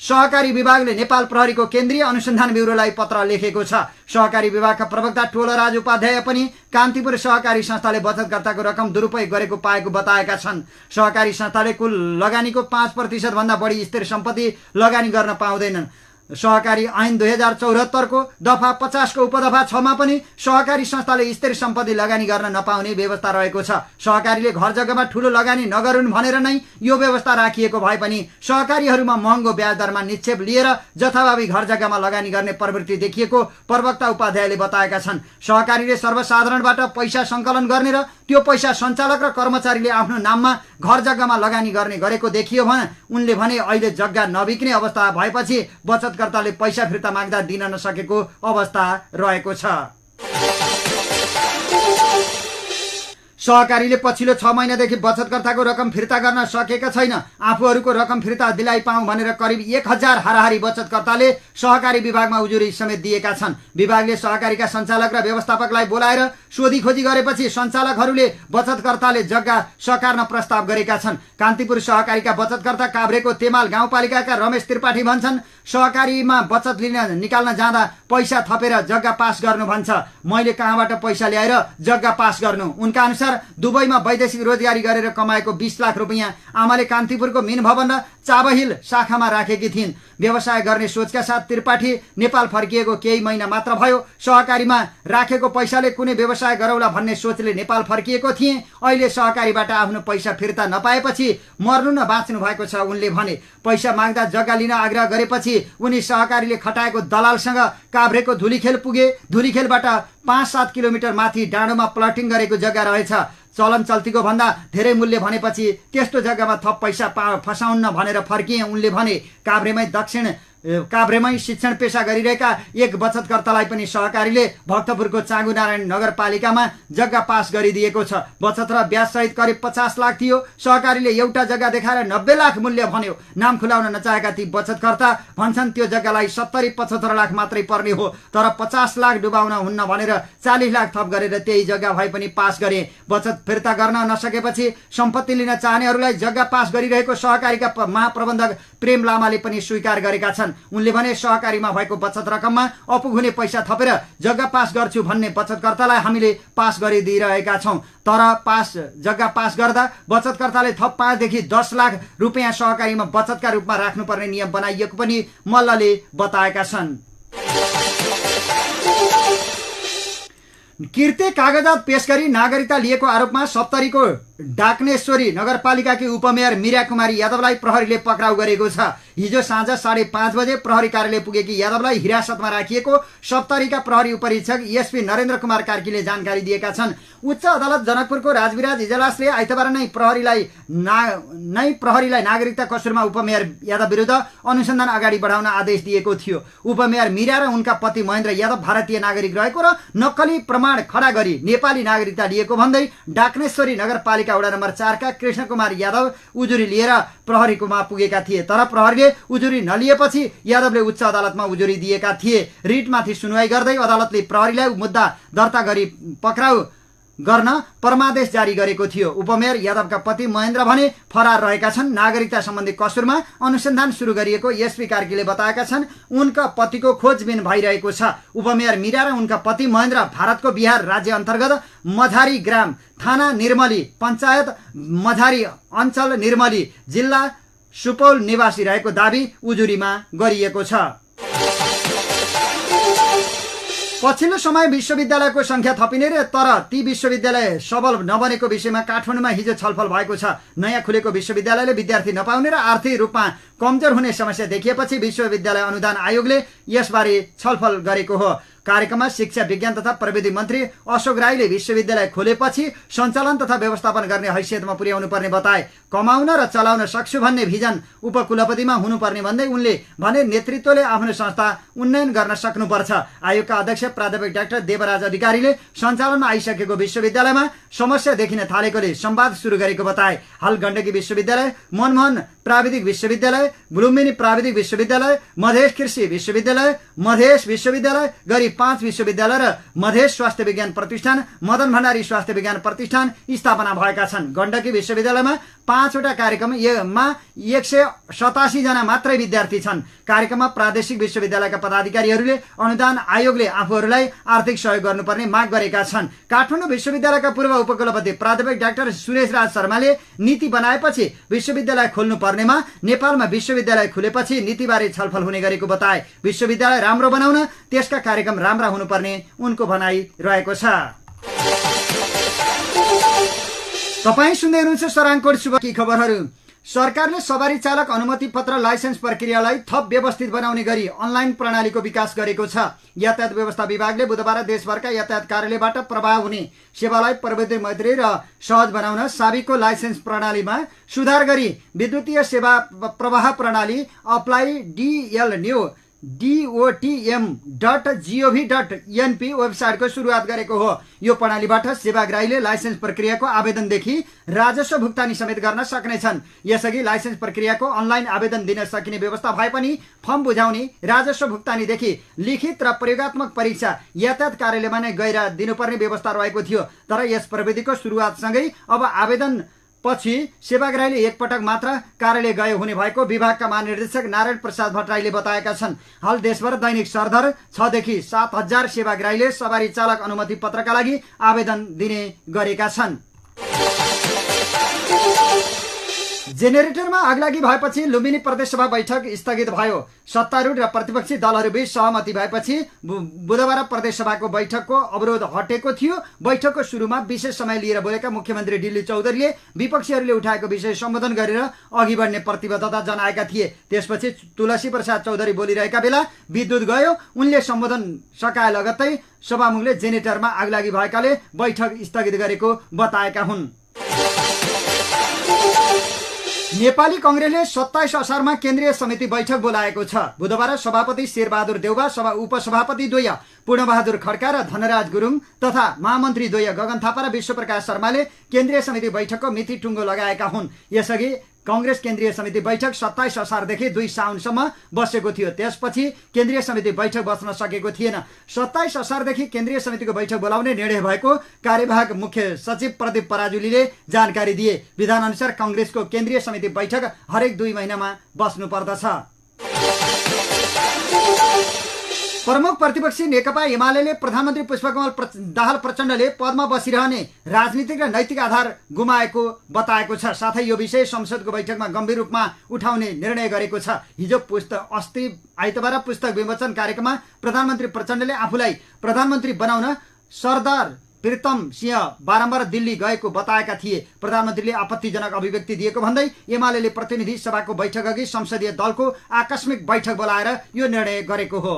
सहकारी विभागले नेपाल प्रहरीको केन्द्रीय अनुसन्धान ब्युरोलाई पत्र लेखेको छ। सहकारी विभागका प्रवक्ता टोलराज उपाध्याय पनि कान्तिपुर सहकारी संस्थाले बचतकर्ताको रकम दुरुपयोग गरेको पाएको बताएका छन्। सहकारी संस्थाले कुल लगानीको 5% भन्दा बढी स्थिर सम्पत्ति लगानी गर्न पाउँदैनन्। सहकारी ऐन 2074 को दफा 50 को उपदफा 6 मा पनि सहकारी संस्थाले स्थिर सम्पत्ति लगानी गर्न नपाउने व्यवस्था रहेको छ। सहकारीले घर जग्गामा ठूलो लगानी नगरून् भनेर नै यो व्यवस्था राखिएको भए पनि सहकारीहरूमा महँगो ब्याज दरमा निक्षेप लिएर जथाभावी घर जग्गामा लगानी गर्ने प्रवृत्ति देखिएको प्रवक्ता उपाध्यायले बताएका छन्। सहकारीले सर्वसाधारणबाट पैसा सङ्कलन गर्ने र त्यो पैसा सञ्चालक र कर्मचारीले आफ्नो नाममा घर जग्गामा लगानी गर्ने गरेको देखियो भने उनले भने अहिले जग्गा नबिक्ने अवस्था भएपछि बचतकर्ताले पैसा फिर्ता माग्दा दिन नसकेको अवस्था रहेको छ। सहकारीले पछिल्लो 6 महिनादेखि बचतकर्ताको रकम फिर्ता गर्न सकेका छैन। आफूहरूको रकम फिर्ता दिलाइ पाऊँ भनेर करिब 1000 हाराहारी बचतकर्ताले सहकारी विभागमा उजुरी समेत दिएका छन्। विभागले सहकारीका सञ्चालक र व्यवस्थापकलाई बोलाएर सोधीखोजी गरेपछि सञ्चालकहरूले बचतकर्ताले जग्गा सकार्न प्रस्ताव गरेका छन्। कान्तिपुर सहकारीका बचतकर्ता काभ्रेको तेमाल गाउँपालिकाका रमेश त्रिपाठी भन्छन्, सहकारीमा बचत निकाल्न जाँदा पैसा थपेर जग्गा पास गर्नु भन्छ। मैले कहाँबाट पैसा ल्याएर जग्गा पास गर्नु? उनका अनुसार दुबईमा वैदेशिक रोजगारी गरेर कमाएको 20 लाख रुपैयाँ आमाले कान्तिपुरको मिन भवन र चाबहिल शाखामा राखेकी थिइन्। व्यवसाय गर्ने सोचका साथ त्रिपाठी नेपाल फर्किएको केही महिना मात्र भयो। सहकारीमा राखेको पैसाले कुनै व्यवसाय गरौला भन्ने सोचले नेपाल फर्किएको थिए। अहिले सहकारीबाट आफ्नो पैसा फिर्ता नपाएपछि मर्नु न बाँच्नु भएको छ उनले भने। पैसा माग्दा जग्गा लिन आग्रह गरेपछि उनी सहकारीले खटाएको दलालसँग काभ्रेको धुलीखेल पुगे। धुलीखेलबाट 5-7 किलोमिटर माथि डाँडोमा प्लटिङ गरेको जग्गा रहेछ। चलन चल्तीको भन्दा धेरै मूल्य भनेपछि त्यस्तो जग्गामा थप पैसा फसाउन्न भनेर फर्किए उनले भने। काभ्रेमै शिक्षण पेशा गरिरहेका एक बचतकर्तालाई पनि सहकारीले भक्तपुरको चाँगुनारायण नगरपालिकामा जग्गा पास गरिदिएको छ। बचत र ब्याज सहित करिब 50 लाख थियो। सहकारीले एउटा जग्गा देखाएर 90 लाख मूल्य भन्यो। नाम खुलाउन नचाहेका ती बचतकर्ता भन्छन् त्यो जग्गालाई 70-75 लाख मात्रै पर्ने हो, तर 50 लाख डुबाउन हुन्न भनेर 40 लाख थप गरेर त्यही जग्गा भए पनि पास गरे। बचत फिर्ता गर्न नसकेपछि सम्पत्ति लिन चाहनेहरूलाई जग्गा पास गरिरहेको सहकारीका महाप्रबन्धक प्रेम लामाले पनि स्वीकार गरेका छन्। उनले भने सहकारीमा भएको बचत रकममा अपुगुने पैसा थपेर जग्गा पास गर्छु भन्ने बचतकर्तालाई हामीले पास गरिदिइरहेका छौँ। तर जग्गा पास गर्दा बचतकर्ताले थप 5 देखि 10 लाख रुपैयाँ सहकारीमा बचतका रूपमा राख्नुपर्ने नियम बनाइएको पनि मल्लले बताएका छन्। किर्ते कागजात पेश गरी नागरिकता लिएको आरोपमा सप्तरीको डाक्नेश्वरी नगरपालिकाकी उपमेयर मीरा कुमारी यादवलाई प्रहरीले पक्राउ गरेको छ। हिजो साँझ 5:30 बजे प्रहरी कार्यालय पुगेकी यादवलाई हिरासतमा राखिएको सप्तरीका प्रहरी उपरीक्षक एसपी नरेन्द्र कुमार कार्कीले जानकारी दिएका छन्। उच्च अदालत जनकपुरको राजविराज इजलासले आइतबार नै प्रहरीलाई नागरिकता कसुरमा उपमेयर यादव विरुद्ध अनुसन्धान अगाडि बढाउन आदेश दिएको थियो। उपमेयर मीरा र उनका पति महेन्द्र यादव भारतीय नागरिक रहेको र नक्कली प्रमाण खडा गरी नेपाली नागरिकता लिएको भन्दै डाक्नेश्वरी नगरपालिका वडा नम्बर 4 का कृष्ण कुमार यादव उजुरी लिएर प्रहरीकोमा पुगेका थिए। तर प्रहरीले उजुरी नलिएपछि यादवले उच्च अदालतमा उजुरी दिएका थिए। रिटमाथि सुनवाई गर्दै अदालतले प्रहरीलाई मुद्दा दर्ता गरी पक्राउ गर्न परमादेश जारी गरेको थियो। उपमेयर यादवका पति महेन्द्र भने फरार रहेका छन्। नागरिकता सम्बन्धी कसुरमा अनुसन्धान सुरु गरिएको एसपी कार्कीले बताएका छन्। उनका पतिको खोजबिन भइरहेको छ। उपमेयर मीरा र उनका पति महेन्द्र भारतको बिहार राज्य अन्तर्गत मझारी ग्राम थाना निर्मली पञ्चायत मझारी अञ्चल निर्मली जिल्ला सुपौल निवासी रहेको दावी उजुरीमा गरिएको छ। पछिल्लो समय विश्वविद्यालयको संख्या थपिने तर ती विश्वविद्यालय सबल नबनेको विषयमा काठमाडौँमा हिजो छलफल भएको छ। नयाँ खुलेको विश्वविद्यालयले विद्यार्थी नपाउने र आर्थिक रूपमा कमजोर हुने समस्या देखिएपछि विश्वविद्यालय अनुदान आयोगले यसबारे छलफल गरेको हो। कार्यक्रममा शिक्षा विज्ञान तथा प्रविधि मन्त्री अशोक राईले विश्वविद्यालय खोलेपछि सञ्चालन तथा व्यवस्थापन गर्ने हैसियतमा पुर्याउनु पर्ने बताए। कमाउन र चलाउन सक्छु भन्ने भिजन उपकुलपतिमा हुनुपर्ने भन्दै उनले भने नेतृत्वले आफ्नो संस्था उन्नयन गर्न सक्नुपर्छ। आयोगका अध्यक्ष प्राध्यापक डाक्टर देवराज अधिकारीले सञ्चालनमा आइसकेको विश्वविद्यालयमा समस्या देखिन थालेकोले संवाद सुरु गरेको बताए। हाल गण्डकी विश्वविद्यालय, मनमोहन प्राविधिक विश्वविद्यालय, लुम्बिनी प्राविधिक विश्वविद्यालय, मधेस कृषि विश्वविद्यालय, मधेस विश्वविद्यालय गरी 5 विश्वविद्यालय र मधेस स्वास्थ्य विज्ञान प्रतिष्ठान, मदन भण्डारी स्वास्थ्य विज्ञान प्रतिष्ठान स्थापना भएका छन्। गण्डकी विश्वविद्यालयमा 5वटा कार्यक्रममा 187 जना मात्रै विद्यार्थी छन्। कार्यक्रममा प्रादेशिक विश्वविद्यालयका पदाधिकारीहरूले अनुदान आयोगले आफूहरूलाई आर्थिक सहयोग गर्नुपर्ने माग गरेका छन्। काठमाडौँ विश्वविद्यालयका पूर्व उपकुलपति प्राध्यापक डाक्टर सुरेश राज शर्माले नीति बनाएपछि विश्वविद्यालय खोल्नु पर्नेमा नेपालमा विश्वविद्यालय खुलेपछि नीतिबारे छलफल हुने गरेको बताए। विश्वविद्यालय राम्रो बनाउन त्यसका कार्यक्रम राम्रा हुनुपर्ने उनको भनाइ रहेको छ। तपाईँ सुन्दै हुनुहुन्छ सराङकोट सुबकी खबरहरू। सरकारले सवारी चालक अनुमति पत्र लाइसेन्स प्रक्रियालाई थप व्यवस्थित बनाउने गरी अनलाइन प्रणालीको विकास गरेको छ। यातायात व्यवस्था विभागले बुधबार देशभरका यातायात कार्यालयबाट प्रवाह हुने सेवालाई प्रविधि मैत्री र सहज बनाउन साबिकको लाइसेन्स प्रणालीमा सुधार गरी विद्युतीय सेवा प्रवाह प्रणाली अप्लाई डिएल न्यू DOTM.gov.np वेबसाइटको सुरुवात गरेको हो। यो प्रणालीबाट सेवाग्राहीले लाइसेन्स प्रक्रियाको आवेदनदेखि राजस्व भुक्तानी समेत गर्न सक्नेछन्। यसअघि लाइसेन्स प्रक्रियाको अनलाइन आवेदन दिन सकिने व्यवस्था भए पनि फर्म बुझाउने, राजस्व भुक्तानीदेखि लिखित र प्रयोगात्मक परीक्षा यातायात कार्यालयमा नै गएर दिनुपर्ने व्यवस्था रहेको थियो। तर यस प्रविधिको सुरुवातसँगै अब आवेदन पछि सेवाग्राहीले एकपटक मात्र कार्यालय गए हुने भएको विभागका महानिर्देशक नारायण प्रसाद भट्टराईले बताएका छन्। हाल देशभर दैनिक सरदर 6 देखि 7,000 सेवाग्राहीले सवारी चालक अनुमति पत्रका लागि आवेदन दिने गरेका छन्। जेनेरेटरमा आगलागी भएपछि लुम्बिनी प्रदेशसभा बैठक स्थगित भयो। सत्तारूढ र प्रतिपक्षी दलहरूबीच सहमति भएपछि बुधबार प्रदेशसभाको बैठकको अवरोध हटेको थियो। बैठकको सुरुमा विशेष समय लिएर बोलेका मुख्यमन्त्री डिल्ली चौधरीले विपक्षीहरूले उठाएको विषय सम्बोधन गरेर अघि बढ्ने प्रतिबद्धता जनाएका थिए। त्यसपछि तुलसी प्रसाद चौधरी बोलिरहेका बेला विद्युत गयो। उनले सम्बोधन सकाए लगत्तै सभामुखले जेनेरेटरमा आगलागी भएकाले बैठक स्थगित गरेको बताएका हुन्। नेपाली कांग्रेसले 27 असारमा केन्द्रीय समिति बैठक बोलाएको छ। बुधबार सभापति शेरबहादुर देउवा, उपसभापति द्वय पूर्णबहादुर खड्का र धनराज गुरुङ तथा महामन्त्री द्वय गगन थापा र विश्वप्रकाश शर्माले केन्द्रीय समिति बैठकको मिति टुङ्गो लगाएका हुन्। यसअघि कांग्रेस केन्द्रीय समिति बैठक 27 असारदेखि 2 साउनसम्म बसेको थियो। त्यसपछि केन्द्रीय समिति बैठक बस्न सकेको थिएन। 27 असारदेखि केन्द्रीय समितिको बैठक बोलाउने निर्णय भएको कार्यवाहक मुख्य सचिव प्रदीप पराजुलीले जानकारी दिए। विधान अनुसार कांग्रेसको केन्द्रीय समिति बैठक हरेक 2 महिनामा बस्नु पर्दछ। प्रमुख प्रतिपक्षी नेकपा एमाले प्रधानमन्त्री पुष्पकमल दाहाल प्रचण्डले पदमा बसिरहने राजनीतिक र नैतिक आधार गुमाएको बताएको छ। साथै यो विषय संसदको बैठकमा गम्भीर रूपमा उठाउने निर्णय गरेको छ। हिजो अस्ति आइतबार पुस्तक विमोचन कार्यक्रममा प्रधानमन्त्री प्रचण्डले आफूलाई प्रधानमन्त्री बनाउन सरदार प्रीतम सिंह बारम्बार दिल्ली गएको बताएका थिए। प्रधानमन्त्रीले आपत्तिजनक अभिव्यक्ति दिएको भन्दै एमाले प्रतिनिधि सभाको बैठक अघि संसदीय दलको आकस्मिक बैठक बोलाएर यो निर्णय गरेको हो।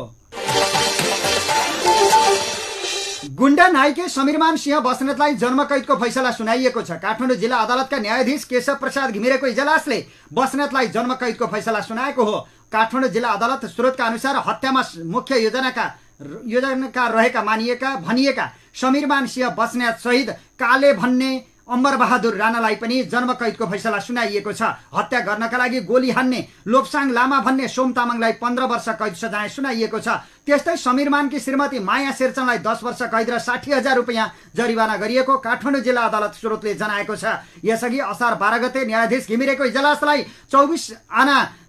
गुण्डा नाइके समीरमान सिंह बस्नेतलाई जन्मकैदको फैसला सुनाइएको छ। काठमाडौँ जिल्ला अदालतका न्यायाधीश केशव प्रसाद घिमिरेको इजलासले बस्नेतलाई जन्मकैदको फैसला सुनाएको हो। काठमाडौँ जिल्ला अदालत स्रोतका अनुसार हत्यामा मुख्य योजनाकार रहेका भनिएका समीरमान सिंह बस्नेत सहित काले भन्ने अमर बहादुर राणालाई पनि जन्मकैदको फैसला सुनाइएको छ। हत्या गर्नका लागि गोली हान्ने लोप्साङ लामा भन्ने सोम तामाङलाई 15 वर्ष कैद सजाय सुनाइएको छ। त्यस्तै समीरमानकी श्रीमती माया शेरचनलाई 10 वर्ष कैद र 60,000 रुपियाँ जरिवाना गरिएको काठमाडौँ जिल्ला अदालत स्रोतले जनाएको छ। यसअघि असार 12 गते न्यायाधीश घिमिरेको इजलासलाई 24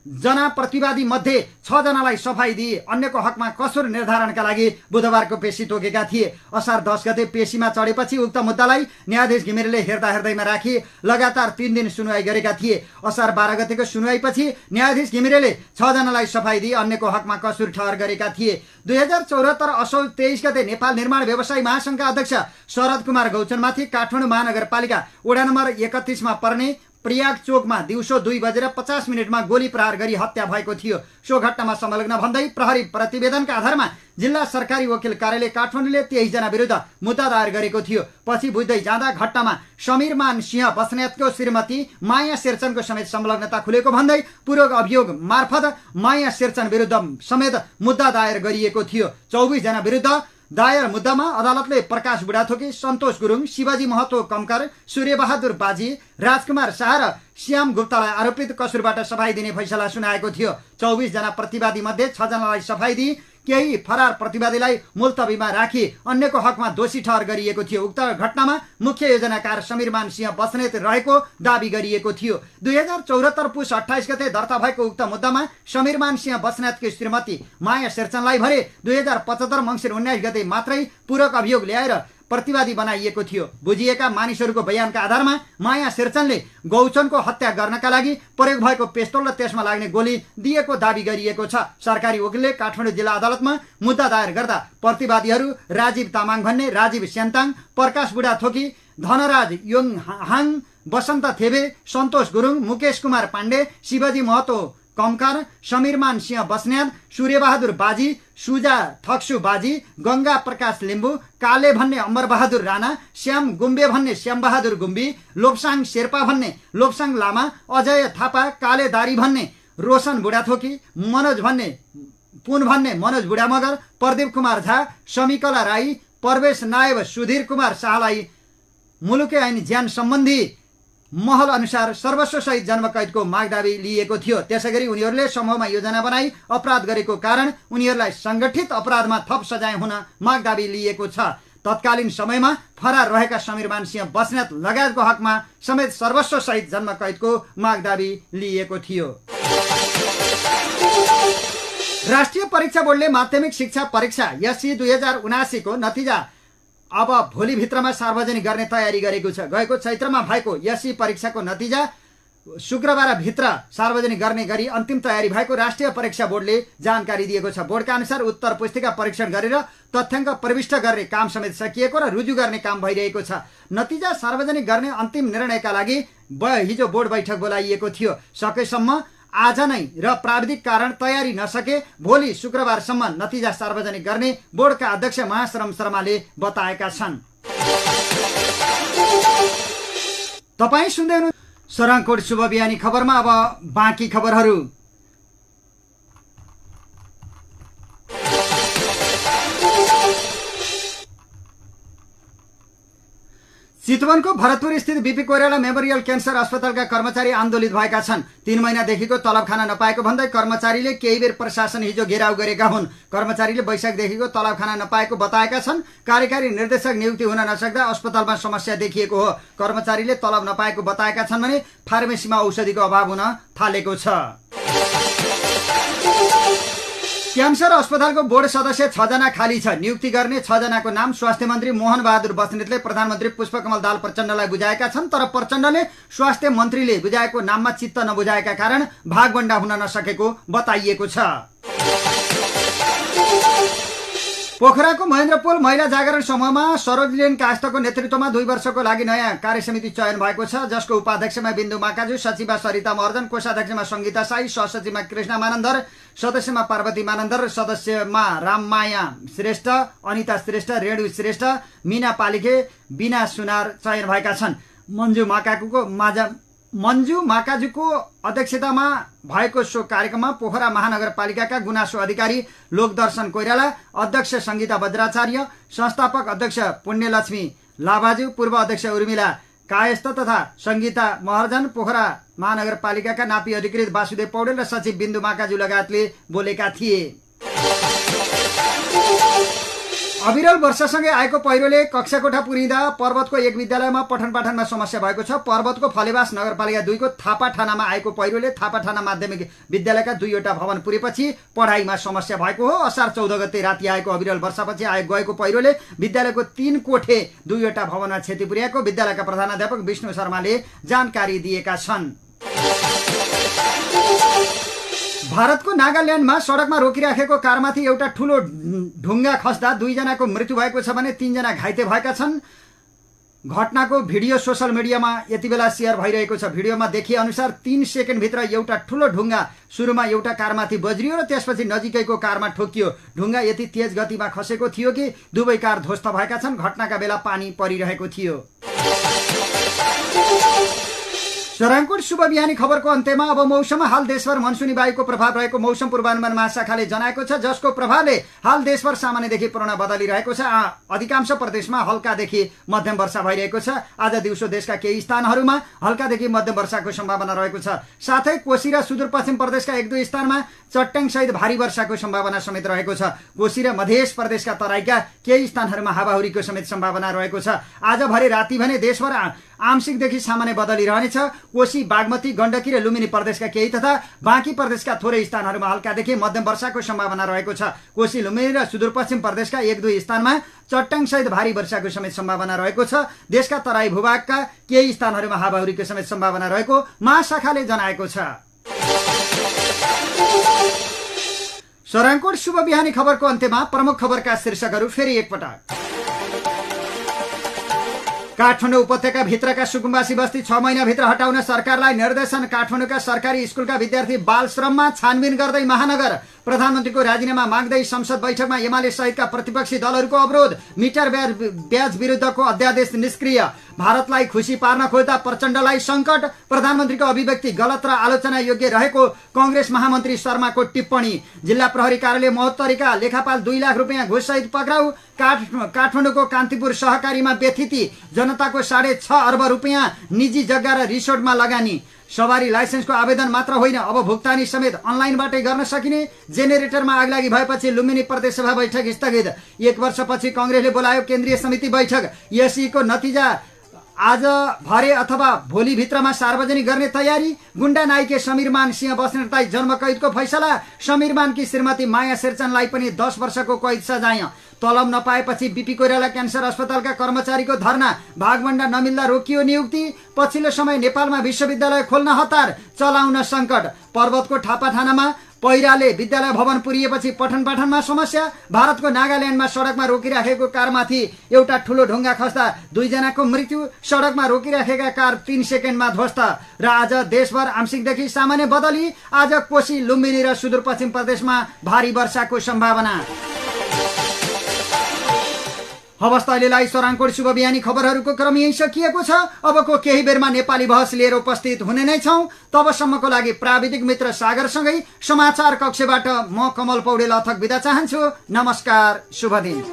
जना प्रतिवादी मध्ये 6 जनालाई सफाई दिए अन्यको हकमा कसुर निर्धारणका लागि बुधबारको पेशी तोकेका थिए। असार 10 गते पेशीमा चढेपछि उक्त मुद्दालाई न्यायाधीश घिमिरेले हेर्दामा राखी लगातार 3 दिन सुनवाई गरेका थिए। असार 12 गतेको सुनवाईपछि न्यायाधीश घिमिरेले 6 जनालाई सफाई दिए अन्यको हकमा कसुर ठहर गरेका थिए। 2074 असोज 23 गते नेपाल निर्माण व्यवसायी महासंघका अध्यक्ष शरद कुमार गौचनमाथि काठमाडौँ महानगरपालिका वडा नम्बर 31 मा पर्ने प्रयाग चोकमा दिउँसो 2:50 गोली प्रहार गरी हत्या भएको थियो। सो घटनामा संलग्न भन्दै प्रहरी प्रतिवेदनका आधारमा जिल्ला सरकारी वकिल कार्यालय काठमाडौँले 23 जना विरुद्ध मुद्दा दायर गरेको थियो। पछि बुझ्दै जाँदा घटनामा समीरमान सिंह बस्नेतको श्रीमती माया शेरचनको समेत संलग्नता खुलेको भन्दै पूरक अभियोग मार्फत माया शेरचन विरुद्ध समेत मुद्दा दायर गरिएको थियो। 24 जना विरुद्ध दायर मुद्दामा अदालतले प्रकाश बुढाथोकी, सन्तोष गुरुङ, शिवाजी महतो कमकर, सूर्यबहादुर बाजी, राजकुमार शाह र श्याम गुप्तालाई आरोपित कसुरबाट सफाई दिने फैसला सुनाएको थियो। 24 जना प्रतिवादी मध्ये 6 जनालाई सफाई दिए, केही फरार प्रतिवादीलाई मुलतवीमा राखी अन्यको हकमा दोषी ठहर गरिएको थियो। उक्त घटनामा मुख्य योजनाकार समीरमान सिंह बस्नेत रहेको दावी गरिएको थियो। 2074 पुस 28 गते दर्ता भएको उक्त मुद्दामा समीरमान सिंह बस्नेतकी श्रीमती माया शेरचनलाई भरे 2075 मङ्सिर 19 गते मात्रै पूरक अभियोग ल्याएर प्रतिवादी बनाइएको थियो। बुझिएका मानिसहरूको बयानका आधारमा माया शेरचनले गौचनको हत्या गर्नका लागि प्रयोग भएको पिस्तोल र त्यसमा लाग्ने गोली दिएको दावी गरिएको छ। सरकारी वकिलले काठमाडौँ जिल्ला अदालतमा मुद्दा दायर गर्दा प्रतिवादीहरू राजीव तामाङ भन्ने, राजीव स्यान्ताङ, प्रकाश बुढाथोकी, धनराज योङहाङ, बसन्त थेबे, सन्तोष गुरुङ, मुकेश कुमार पाण्डे, शिवजी महतो कमकार, समीरमान सिंह बस्नेत, सूर्यबहादुर बाजी, सुजा थक्सु बाजी, गंगा प्रकाश लिम्बू, काले भन्ने अमर बहादुर राणा, श्याम गुम्बे भन्ने श्याम बहादुर गुम्बी, लोप्साङ शेर्पा भन्ने लोप्साङ लामा, अजय थापा, काले दारी भन्ने रोशन बुढाथोकी, मनोज भन्ने पुन भन्ने मनोज बुढा मगर, प्रदीप कुमार झा, समीकला राई, परवेश नायब, सुधीर कुमार शाहलाई मुलुके ऐन ज्यान सम्बन्धी महल अनुसार सर्वस्व सहित जन्मकैदको मागदावी लिएको थियो। त्यसैगरी उनीहरूले समूहमा योजना बनाई अपराध गरेको कारण उनीहरूलाई संगठित अपराधमा थप सजाय हुन मागदावी लिएको छ। तत्कालीन समयमा फरार रहेका समीरमान सिंह बस्नेत लगायतको हकमा समेत सर्वस्व सहित जन्मकैदको मागदावी लिएको थियो। राष्ट्रिय परीक्षा बोर्डले माध्यमिक शिक्षा परीक्षा एससी 2079 को नतिजा अब भोलि भित्रमा सार्वजनिक गर्ने तयारी गरेको छ। गएको चैत्रमा भएको एससी परीक्षाको नतिजा शुक्रबार भित्र सार्वजनिक गर्ने गरी अन्तिम तयारी भएको राष्ट्रिय परीक्षा बोर्डले जानकारी दिएको छ। बोर्डका अनुसार उत्तर पुस्तिका परीक्षण गरेर तथ्याङ्क प्रविष्ट गर्ने काम समेत सकिएको र रुजु गर्ने काम भइरहेको छ। नतिजा सार्वजनिक गर्ने अन्तिम निर्णयका लागि हिजो बोर्ड बैठक बोलाइएको थियो। सकेसम्म आज नै र प्राविधिक कारण तयारी नसके भोलि शुक्रबारसम्म नतिजा सार्वजनिक गर्ने बोर्डका अध्यक्ष महाश्रम शर्माले बताएका छन्। तपाई सुन्दै हुनुहुन्छ सराङकोट शुभ बिहानी खबरमा। अब बाँकी खबरहरू। चितवनको भरतपुर स्थित बीपी कोइराला मेमोरियल क्यान्सर अस्पतालका कर्मचारी आन्दोलित भएका छन्। 3 महिनादेखिको तलब खान नपाएको भन्दै कर्मचारीले केही बेर प्रशासन हिजो घेराउ गरेका हुन्। कर्मचारीले वैशाखदेखिको तलब खान नपाएको बताएका छन्। कार्यकारी निर्देशक नियुक्ति हुन नसक्दा अस्पतालमा समस्या देखिएको हो। कर्मचारीले तलब नपाएको बताएका छन् भने फार्मेसीमा औषधिको अभाव हुन थालेको छ। क्यान्सर अस्पतालको बोर्ड सदस्य 6 जना खाली छ। नियुक्ति गर्ने 6 जनाको नाम स्वास्थ्य मन्त्री मोहन बहादुर बस्नेतले प्रधानमन्त्री पुष्पकमल दाहाल प्रचण्डलाई बुझाएका छन्। तर प्रचण्डले स्वास्थ्य मन्त्रीले बुझाएको नाममा चित्त नबुझाएका कारण भागवण्डा हुन नसकेको बताइएको छ। पोखराको महेन्द्रपोल महिला जागरण समूहमा सरोजलेन काष्ठको नेतृत्वमा 2 वर्षको लागि नयाँ कार्यसमिति चयन भएको छ, जसको उपाध्यक्षमा बिन्दु माकाजु, सचिवमा सरिता महर्जन, कोषाध्यक्षमा सङ्गीता साई, सहसचिवमा कृष्ण मानन्दर, सदस्यमा पार्वती मानन्दर, सदस्यमा राममाया श्रेष्ठ, अनिता श्रेष्ठ, रेणु श्रेष्ठ, मीना पालिके, बिना सुनार चयन भएका छन्। मन्जु माकाजुको अध्यक्षतामा भएको सो कार्यक्रममा पोखरा महानगरपालिकाका गुनासो अधिकारी लोकदर्शन कोइराला, अध्यक्ष सङ्गीता वज्राचार्य, संस्थापक अध्यक्ष पुण्यलक्ष्मी लाभाजु, पूर्व अध्यक्ष उर्मिला कायस्थ तथा सङ्गीता महर्जन, पोखरा महानगरपालिकाका नापी अधिकृत वासुदेव पौडेल र सचिव बिन्दु माकाजु लगायतले बोलेका थिए। अविरल वर्षासँगै आएको पहिरोले कक्षा कोठा पुरिँदा पर्वतको एक विद्यालयमा पठन पाठनमा समस्या भएको छ। पर्वतको फलेवास नगरपालिका 2 को थापाठानामा आएको पहिरोले थापाठाना माध्यमिक विद्यालयका 2वटा भवन पुरेपछि पढाइमा समस्या भएको हो। असार 14 गते राति आएको अविरल वर्षापछि गएको पहिरोले विद्यालयको 3 कोठे 2वटा भवनमा क्षति पुर्याएको विद्यालयका प्रधानाध्यापक विष्णु शर्माले जानकारी दिएका छन्। भारतको नागाल्यान्डमा सडकमा रोकिराखेको कारमाथि एउटा ठूलो ढुङ्गा खस्दा 2 जनाको मृत्यु भएको छ भने 3 जना घाइते भएका छन्। घटनाको भिडियो सोशल मिडियामा यति बेला शेयर भइरहेको छ। भिडियोमा देखिए अनुसार 3 सेकेन्डभित्र एउटा ठूलो ढुङ्गा सुरुमा एउटा कारमाथि बज्रियो र त्यसपछि नजिकैको कारमा ठोकियो। ढुङ्गा यति तेज गतिमा खसेको थियो कि दुवै कार ध्वस्त भएका छन्। घटनाका बेला पानी परिरहेको थियो। सराङकोट शुभ बिहानी खबरको अन्त्यमा अब मौसम। हाल देशभर मनसुनी वायुको प्रभाव रहेको मौसम पूर्वानुमान महाशाखाले जनाएको छ, जसको प्रभावले हाल देशभर सामान्यदेखि पूर्ण बदलिरहेको छ। अधिकांश प्रदेशमा हल्कादेखि मध्यम वर्षा भइरहेको छ। आज दिउँसो देशका केही स्थानहरूमा हल्कादेखि मध्यम वर्षाको सम्भावना रहेको छ। साथै कोशी र सुदूरपश्चिम प्रदेशका 1-2 स्थानमा चट्याङ सहित भारी वर्षाको सम्भावना समेत रहेको छ। कोशी र मध्य प्रदेशका तराईका केही स्थानहरूमा हावाहुरीको समेत सम्भावना रहेको छ। आज भरे राति भने देशभर आंशिकदेखि सामान्य बदलिरहनेछ। कोशी, बागमती, गण्डकी र लुम्बिनी प्रदेशका केही तथा बाँकी प्रदेशका थोरै स्थानहरूमा हल्कादेखि मध्यम वर्षाको सम्भावना रहेको छ। कोशी, लुम्बिनी र सुदूरपश्चिम प्रदेशका 1-2 स्थानमा चट्याङ सहित भारी वर्षाको समेत सम्भावना रहेको छ। देशका तराई भूभागका केही स्थानहरूमा हावाहुरीको समेत सम्भावना रहेको महाशाखाले जनाएको छ। सराङकोट शुभ बिहानी खबरको अन्त्यमा प्रमुख खबरका शीर्षकहरू फेरि एकपटक। काठमाडौँ उपत्यका भित्रका सुकुम्बासी बस्ती 6 महिनाभित्र हटाउन सरकारलाई निर्देशन। काठमाडौँका सरकारी स्कुलका विद्यार्थी बाल श्रममा छानबिन गर्दै महानगर। प्रधानमन्त्रीको राजीनामा माग्दै संसद बैठकमा एमाले सहितका प्रतिपक्षी दलहरूको अवरोध। मिटर ब्याज विरुद्धको अध्यादेश निष्क्रिय। भारतलाई खुसी पार्न खोज्दा प्रचण्डलाई सङ्कट। प्रधानमन्त्रीको अभिव्यक्ति गलत र आलोचना योग्य रहेको कांग्रेस महामन्त्री शर्माको टिप्पणी। जिल्ला प्रहरी कार्यालय महोत्तरीका लेखापाल 2 लाख रुपियाँ घुससहित पक्राउ। काठमाडौँको कान्तिपुर सहकारीमा व्यथिति। जनताको 6.5 अर्ब रुपियाँ निजी जग्गा र रिसोर्टमा लगानी। सवारी लाइसेन्सको आवेदन मात्र होइन, अब भुक्तानी समेत अनलाइनबाटै गर्न सकिने। जेनेरेटरमा आगलागी भएपछि लुम्बिनी प्रदेशसभा बैठक स्थगित। 1 वर्षपछि कांग्रेसले बोलायो केन्द्रीय समिति बैठक। एसईको नतिजा आज भरे अथवा भोलि भित्रमा सार्वजनिक गर्ने तयारी। गुण्डा नाइके समीरमान सिंह बस्नेतलाई जन्मकैदको फैसला। समीरमानकी श्रीमती माया शेरचनलाई पनि 10 वर्षको कैद सजाय। तलब नपाएपछि बीपी कोइराला क्यान्सर अस्पतालका कर्मचारीको धरना। भागभण्डा नमिल्दा रोकियो नियुक्ति। पछिल्लो समय नेपालमा विश्वविद्यालय खोल्न हतार, चलाउन सङ्कट। पर्वतको थापाठानामा पहिराले विद्यालय भवन पुरिएपछि पठन पाठनमा समस्या। भारतको नागाल्यान्डमा सडकमा रोकिराखेको कारमाथि एउटा ठूलो ढुङ्गा खस्दा 2 जनाको मृत्यु। सडकमा रोकिराखेका कार 3 सेकेन्डमा ध्वस्त। र आज देशभर आंशिकदेखि सामान्य बदली। आज कोशी, लुम्बिनी र सुदूरपश्चिम प्रदेशमा भारी वर्षाको सम्भावना। हवस् त अहिलेलाई सराङकोट शुभ बिहानी खबरहरूको क्रम यही सकिएको छ। अबको केही बेरमा नेपाली बहस लिएर उपस्थित हुने नै छौं। तबसम्मको लागि प्राविधिक मित्र सागरसँगै समाचार कक्षबाट म कमल पौडेल अथक बिदा चाहन्छु। नमस्कार, शुभ दिन।